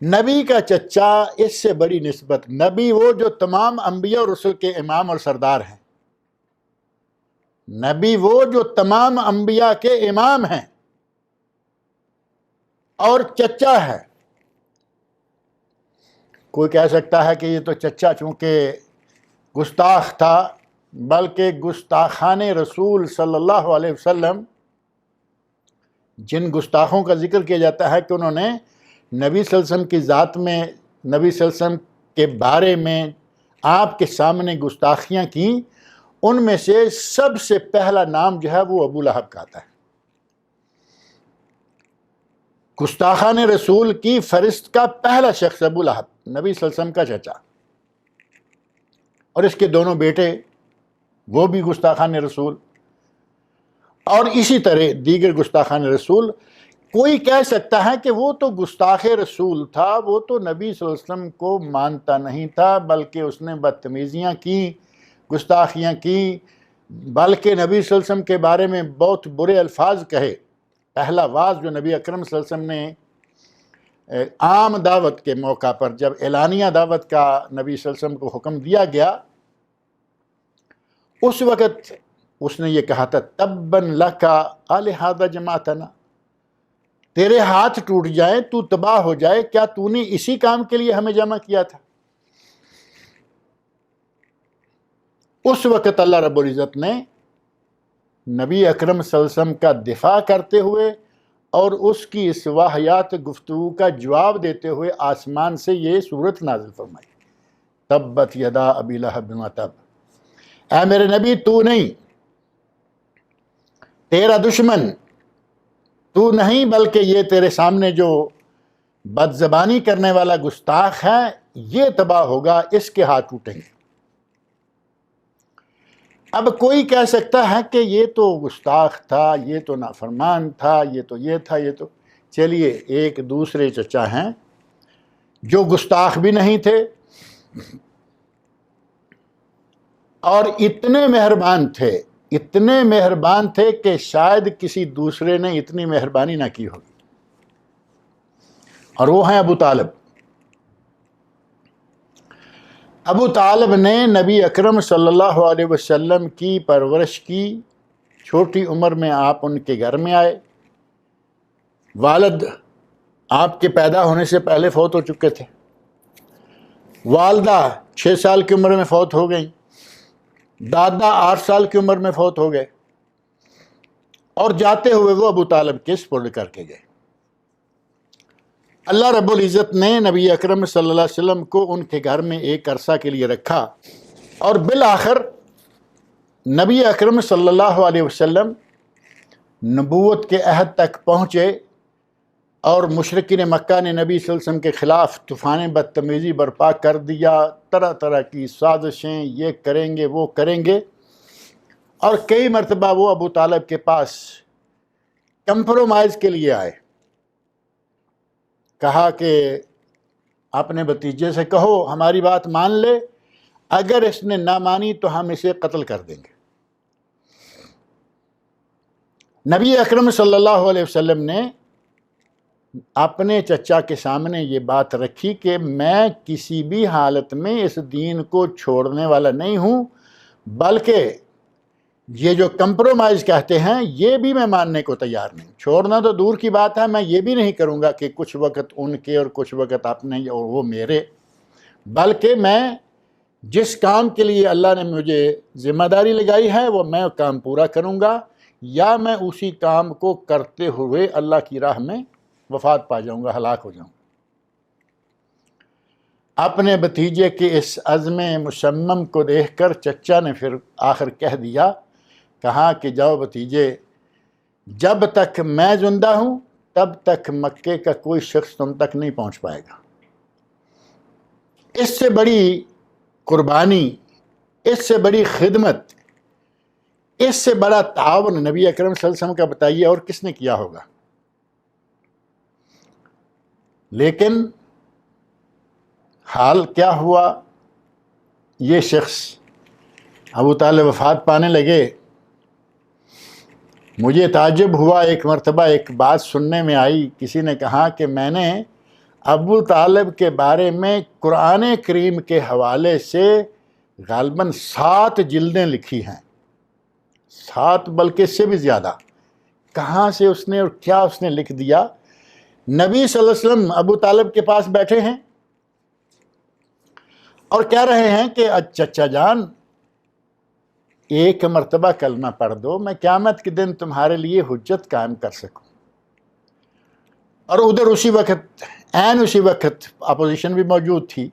Speaker 2: نبی کا چچا، اس سے بڑی نسبت. نبی وہ جو تمام انبیاء اور رسل کے امام اور سردار ہیں. نبی وہ جو تمام انبیاء کے امام ہیں اور چچا ہے. کوئی کہہ سکتا ہے کہ یہ تو چچا چونکہ گستاخ تھا، بلکہ گستاخان رسول صلی اللہ علیہ وسلم، جن گستاخوں کا ذکر کیا جاتا ہے کہ انہوں نے نبی صلی اللہ علیہ وسلم کی ذات میں، نبی صلی اللہ علیہ وسلم کے بارے میں آپ کے سامنے گستاخیاں کی، ان میں سے سب سے پہلا نام جو ہے وہ ابو لہب کا آتا ہے. گستاخان رسول کی فہرست کا پہلا شخص ابو لہب، نبی صلی اللہ علیہ وسلم کا چچا، اور اس کے دونوں بیٹے وہ بھی گستاخان رسول، اور اسی طرح دیگر گستاخان رسول. کوئی کہہ سکتا ہے کہ وہ تو گستاخ رسول تھا، وہ تو نبی صلی اللہ علیہ وسلم کو مانتا نہیں تھا، بلکہ اس نے بدتمیزیاں کی، گستاخیاں کی، بلکہ نبی صلی اللہ علیہ وسلم کے بارے میں بہت برے الفاظ کہے۔ پہلا واز جو نبی اکرم صلی اللہ علیہ وسلم نے عام دعوت کے موقع پر، جب اعلانیہ دعوت کا نبی صلی اللہ علیہ وسلم کو حکم دیا گیا، اس وقت اس نے یہ کہا تھا تباً لک الہذا جمعتنا، تیرے ہاتھ ٹوٹ جائیں، تو تباہ ہو جائے، کیا تو نے اسی کام کے لیے ہمیں جمع کیا تھا؟ اس وقت اللہ رب العزت نے نبی اکرم صلی اللہ علیہ وسلم کا دفاع کرتے ہوئے اور اس کی اس واہیات گفتگو کا جواب دیتے ہوئے آسمان سے یہ سورت نازل فرمائی، تبت یدا ابی لہب وما تب، اے میرے نبی تو نہیں، تیرا دشمن تو نہیں، بلکہ یہ تیرے سامنے جو بد زبانی کرنے والا گستاخ ہے یہ تباہ ہوگا، اس کے ہاتھ ٹوٹیں گے۔ اب کوئی کہہ سکتا ہے کہ یہ تو گستاخ تھا، یہ تو نافرمان تھا، یہ تو یہ تھا، یہ تو، چلیے ایک دوسرے چچا ہیں جو گستاخ بھی نہیں تھے اور اتنے مہربان تھے کہ شاید کسی دوسرے نے اتنی مہربانی نہ کی ہوگی، اور وہ ہیں ابو طالب۔ ابو طالب نے نبی اکرم صلی اللہ علیہ وسلم کی پرورش کی، چھوٹی عمر میں آپ ان کے گھر میں آئے، والد آپ کے پیدا ہونے سے پہلے فوت ہو چکے تھے، والدہ 6 سال کی عمر میں فوت ہو گئیں، دادا 8 سال کی عمر میں فوت ہو گئے، اور جاتے ہوئے وہ ابو طالب کے سپرد کر کے گئے۔ اللہ رب العزت نے نبی اکرم صلی اللہ علیہ وسلم کو ان کے گھر میں ایک عرصہ کے لیے رکھا، اور بالآخر نبی اکرم صلی اللہ علیہ وسلم نبوت کے عہد تک پہنچے، اور مشرکین مکہ نے نبی صلی اللہ علیہ وسلم کے خلاف طوفان بدتمیزی برپا کر دیا، طرح طرح کی سازشیں، یہ کریں گے وہ کریں گے، اور کئی مرتبہ وہ ابو طالب کے پاس کمپرومائز کے لیے آئے، کہا کہ اپنے بھتیجے سے کہو ہماری بات مان لے، اگر اس نے نہ مانی تو ہم اسے قتل کر دیں گے۔ نبی اکرم صلی اللہ علیہ وسلم نے اپنے چچا کے سامنے یہ بات رکھی کہ میں کسی بھی حالت میں اس دین کو چھوڑنے والا نہیں ہوں، بلکہ یہ جو کمپرومائز کہتے ہیں یہ بھی میں ماننے کو تیار نہیں، چھوڑنا تو دور کی بات ہے، میں یہ بھی نہیں کروں گا کہ کچھ وقت ان کے اور کچھ وقت اپنے اور وہ میرے، بلکہ میں جس کام کے لیے اللہ نے مجھے ذمہ داری لگائی ہے وہ میں کام پورا کروں گا، یا میں اسی کام کو کرتے ہوئے اللہ کی راہ میں وفات پا جاؤں گا، ہلاک ہو جاؤں گا۔ اپنے بھتیجے کے اس عزم مصمم کو دیکھ کر چچا نے پھر آخر کہہ دیا، کہا کہ جاؤ بھتیجے، جب تک میں زندہ ہوں تب تک مکے کا کوئی شخص تم تک نہیں پہنچ پائے گا۔ اس سے بڑی قربانی، اس سے بڑی خدمت، اس سے بڑا تعاون نبی اکرم صلی اللہ علیہ وسلم کا بتائیے اور کس نے کیا ہوگا؟ لیکن حال کیا ہوا، یہ شخص ابو طالب وفات پانے لگے۔ مجھے تعجب ہوا، ایک مرتبہ ایک بات سننے میں آئی، کسی نے کہا کہ میں نے ابو طالب کے بارے میں قرآن کریم کے حوالے سے غالباً 7 جلدیں لکھی ہیں، 7 بلکہ اس سے بھی زیادہ۔ کہاں سے اس نے اور کیا اس نے لکھ دیا؟ نبی صلی اللہ علیہ وسلم ابو طالب کے پاس بیٹھے ہیں اور کہہ رہے ہیں کہ چچا جان ایک مرتبہ کلمہ پڑھ دو، میں قیامت کے دن تمہارے لیے حجت قائم کر سکوں۔ اور ادھر اسی وقت اپوزیشن بھی موجود تھی۔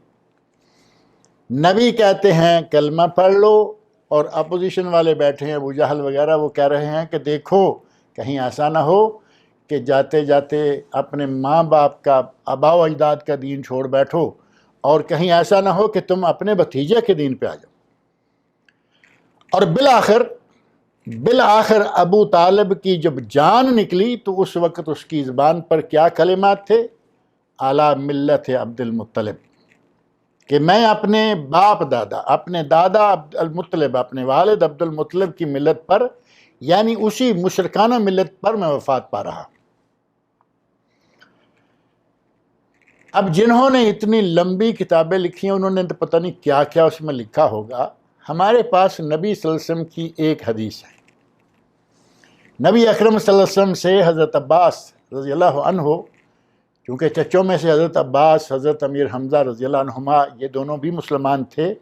Speaker 2: نبی کہتے ہیں کلمہ پڑھ لو، اور اپوزیشن والے بیٹھے ہیں، ابو جہل وغیرہ، وہ کہہ رہے ہیں کہ دیکھو کہیں ایسا نہ ہو کہ جاتے جاتے اپنے ماں باپ کا، آباء و اجداد کا دین چھوڑ بیٹھو، اور کہیں ایسا نہ ہو کہ تم اپنے بھتیجے کے دین پہ آ جاؤ۔ اور بالآخر ابو طالب کی جب جان نکلی تو اس وقت اس کی زبان پر کیا کلمات تھے؟ علی ملت عبد المطلب، کہ میں اپنے باپ دادا، اپنے دادا عبد المطلب، اپنے والد عبد المطلب کی ملت پر، یعنی اسی مشرکانہ ملت پر میں وفات پا رہا۔ اب جنہوں نے اتنی لمبی کتابیں لکھی ہیں انہوں نے تو پتہ نہیں کیا کیا اس میں لکھا ہوگا۔ ہمارے پاس نبی صلی اللہ علیہ وسلم کی ایک حدیث ہے۔ نبی اکرم صلی اللہ علیہ وسلم سے حضرت عباس رضی اللہ عنہ، کیونکہ چچوں میں سے حضرت عباس، حضرت امیر حمزہ رضی اللہ عنہما، یہ دونوں بھی مسلمان تھے۔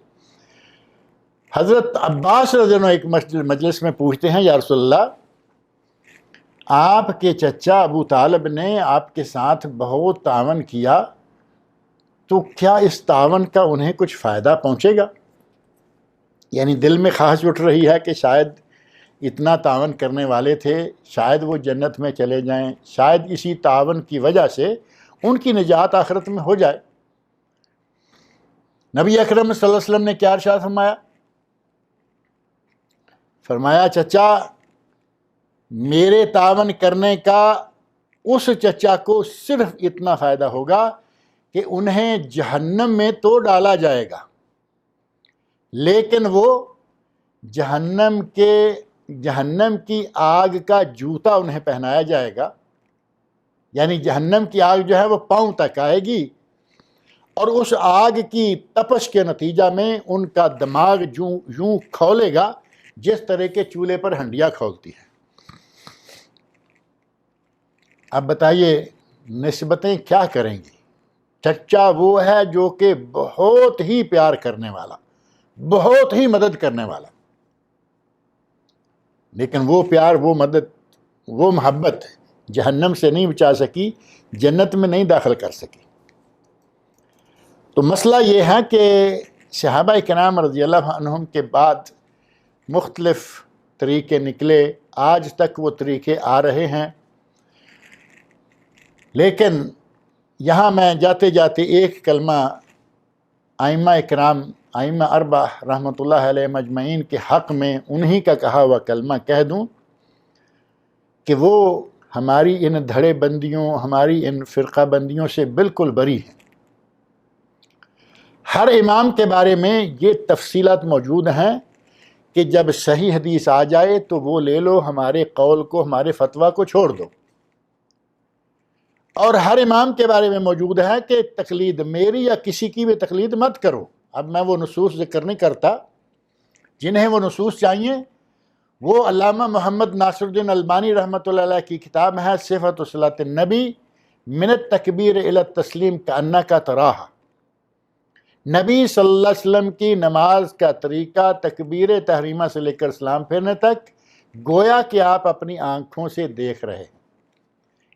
Speaker 2: حضرت عباس رضی اللہ عنہ ایک مجلس میں پوچھتے ہیں، یا رسول اللہ، آپ کے چچا ابو طالب نے آپ کے ساتھ بہت تعاون کیا، تو کیا اس تعاون کا انہیں کچھ فائدہ پہنچے گا؟ یعنی دل میں خواہش اٹھ رہی ہے کہ شاید اتنا تعاون کرنے والے تھے، شاید وہ جنت میں چلے جائیں، شاید اسی تعاون کی وجہ سے ان کی نجات آخرت میں ہو جائے۔ نبی اکرم صلی اللہ علیہ وسلم نے کیا ارشاد فرمایا، چچا، میرے تعاون کرنے کا اس چچا کو صرف اتنا فائدہ ہوگا کہ انہیں جہنم میں تو ڈالا جائے گا، لیکن وہ جہنم کی آگ کا جوتا انہیں پہنایا جائے گا، یعنی جہنم کی آگ جو ہے وہ پاؤں تک آئے گی، اور اس آگ کی تپش کے نتیجہ میں ان کا دماغ یوں کھولے گا جس طرح کے چولہے پر ہنڈیاں کھولتی ہیں۔ اب بتائیے نسبتیں کیا کریں گی؟ چچا وہ ہے جو کہ بہت ہی پیار کرنے والا، بہت ہی مدد کرنے والا، لیکن وہ پیار، وہ مدد، وہ محبت جہنم سے نہیں بچا سکی، جنت میں نہیں داخل کر سکی۔ تو مسئلہ یہ ہے کہ صحابہ کرام رضی اللہ عنہم کے بعد مختلف طریقے نکلے، آج تک وہ طریقے آ رہے ہیں، لیکن یہاں میں جاتے جاتے ایک کلمہ ائمہ کرام، ائمہ اربعہ رحمۃ اللہ علیہ مجمعین کے حق میں انہی کا کہا ہوا کلمہ کہہ دوں کہ وہ ہماری ان دھڑے بندیوں، ہماری ان فرقہ بندیوں سے بالکل بری ہیں۔ ہر امام کے بارے میں یہ تفصیلات موجود ہیں کہ جب صحیح حدیث آ جائے تو وہ لے لو، ہمارے قول کو، ہمارے فتویٰ کو چھوڑ دو۔ اور ہر امام کے بارے میں موجود ہے کہ تقلید میری یا کسی کی بھی تقلید مت کرو۔ اب میں وہ نصوص ذکر نہیں کرتا، جنہیں وہ نصوص چاہیے وہ علامہ محمد ناصر الدین البانی رحمۃ اللہ علیہ کی کتاب ہے صفۃ صلاۃ النبی من التکبیر الی التسلیم کأنک تراہا۔ نبی صلی اللہ علیہ وسلم کی نماز کا طریقہ تکبیر تحریمہ سے لے کر سلام پھیرنے تک گویا کہ آپ اپنی آنکھوں سے دیکھ رہے ہیں۔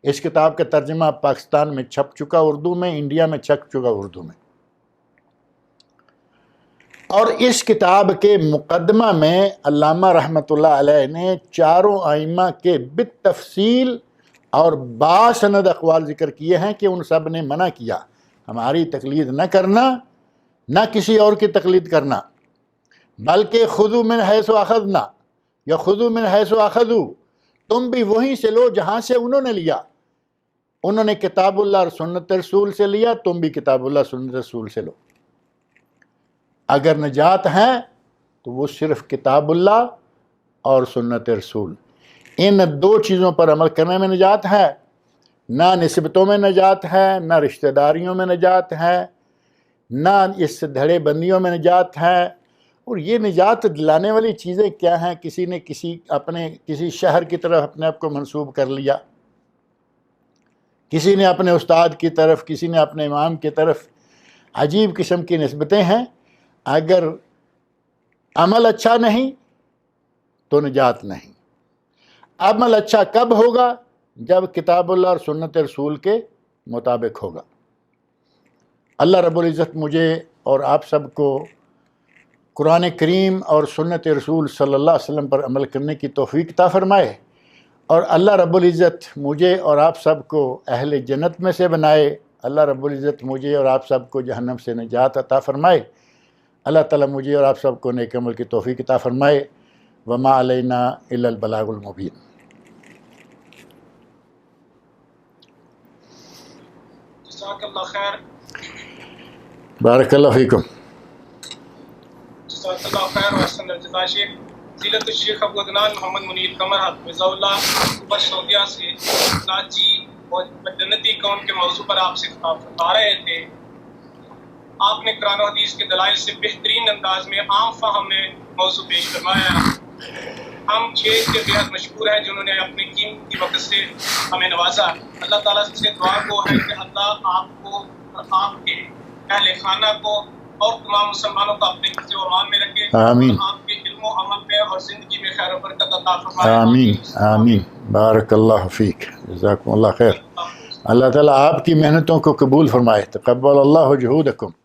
Speaker 2: اس کتاب کا ترجمہ پاکستان میں چھپ چکا اردو میں، انڈیا میں چھپ چکا اردو میں، اور اس کتاب کے مقدمہ میں علامہ رحمۃ اللہ علیہ نے چاروں ائمہ کے بالتفصیل اور باسند اقوال ذکر کیے ہیں کہ ان سب نے منع کیا ہماری تقلید نہ کرنا، نہ کسی اور کی تقلید کرنا، بلکہ خذوا من حیث اخذنا یا خذوا من حیث اخذوا، تم بھی وہیں سے لو جہاں سے انہوں نے لیا۔ انہوں نے کتاب اللہ اور سنت رسول سے لیا، تم بھی کتاب اللہ سنت رسول سے لو۔ اگر نجات ہے تو وہ صرف کتاب اللہ اور سنت رسول، ان دو چیزوں پر عمل کرنے میں نجات ہے۔ نہ نسبتوں میں نجات ہے، نہ رشتہ داریوں میں نجات ہے، نہ اس دھڑے بندیوں میں نجات ہے۔ اور یہ نجات دلانے والی چیزیں کیا ہیں؟ کسی نے کسی شہر کی طرف اپنے آپ کو منسوب کر لیا، کسی نے اپنے استاد کی طرف، کسی نے اپنے امام کی طرف، عجیب قسم کی نسبتیں ہیں۔ اگر عمل اچھا نہیں تو نجات نہیں۔ عمل اچھا کب ہوگا؟ جب کتاب اللہ اور سنت رسول کے مطابق ہوگا۔ اللہ رب العزت مجھے اور آپ سب کو قرآن کریم اور سنت رسول صلی اللہ علیہ وسلم پر عمل کرنے کی توفیق عطا فرمائے، اور اللہ رب العزت مجھے اور آپ سب کو اہل جنت میں سے بنائے۔ اللہ رب العزت مجھے اور آپ سب کو جہنم سے نجات عطا فرمائے۔ اللہ تعالیٰ مجھے اور آپ سب کو نیک عمل کی توفیق عطا فرمائے۔ وما علینا الا البلاغ المبین۔
Speaker 1: جزاک اللہ خیر۔
Speaker 2: بارک اللہ فیکم.
Speaker 1: جزاک اللہ خیر و احسن الجزا. شیخ فضیلت الشیخ ابو عدنان محمد منیر قمر حفظہ اللہ اوپر سعودیہ سے کراچی اور جنتی کون کے موضوع پر آپ سے خطاب فرما رہے تھے. آپ نے قرآن و حدیث کے دلائل سے بہترین انداز میں عام فہم میں موضوع پیش فرمایا. ہم شیخ کے بےحد مشکور ہیں جنہوں نے اپنے قیمتی وقت سے ہمیں نوازا. اللہ تعالیٰ سے دعا کو ہے کہ اللہ آپ کو اور آپ کے اہل خانہ کو اور تمام مسلمانوں کو اپنے حفظ و امان میں رکھے.
Speaker 2: آمین.
Speaker 1: آپ کے علم و عمل میں اور زندگی میں خیر و برکت عطا فرمائے.
Speaker 2: آمین آمین. بارک اللہ فیک. جزاکم اللہ خیر. اللہ تعالیٰ آپ کی محنتوں کو قبول فرمائے. تقبل اللہ جہودکم.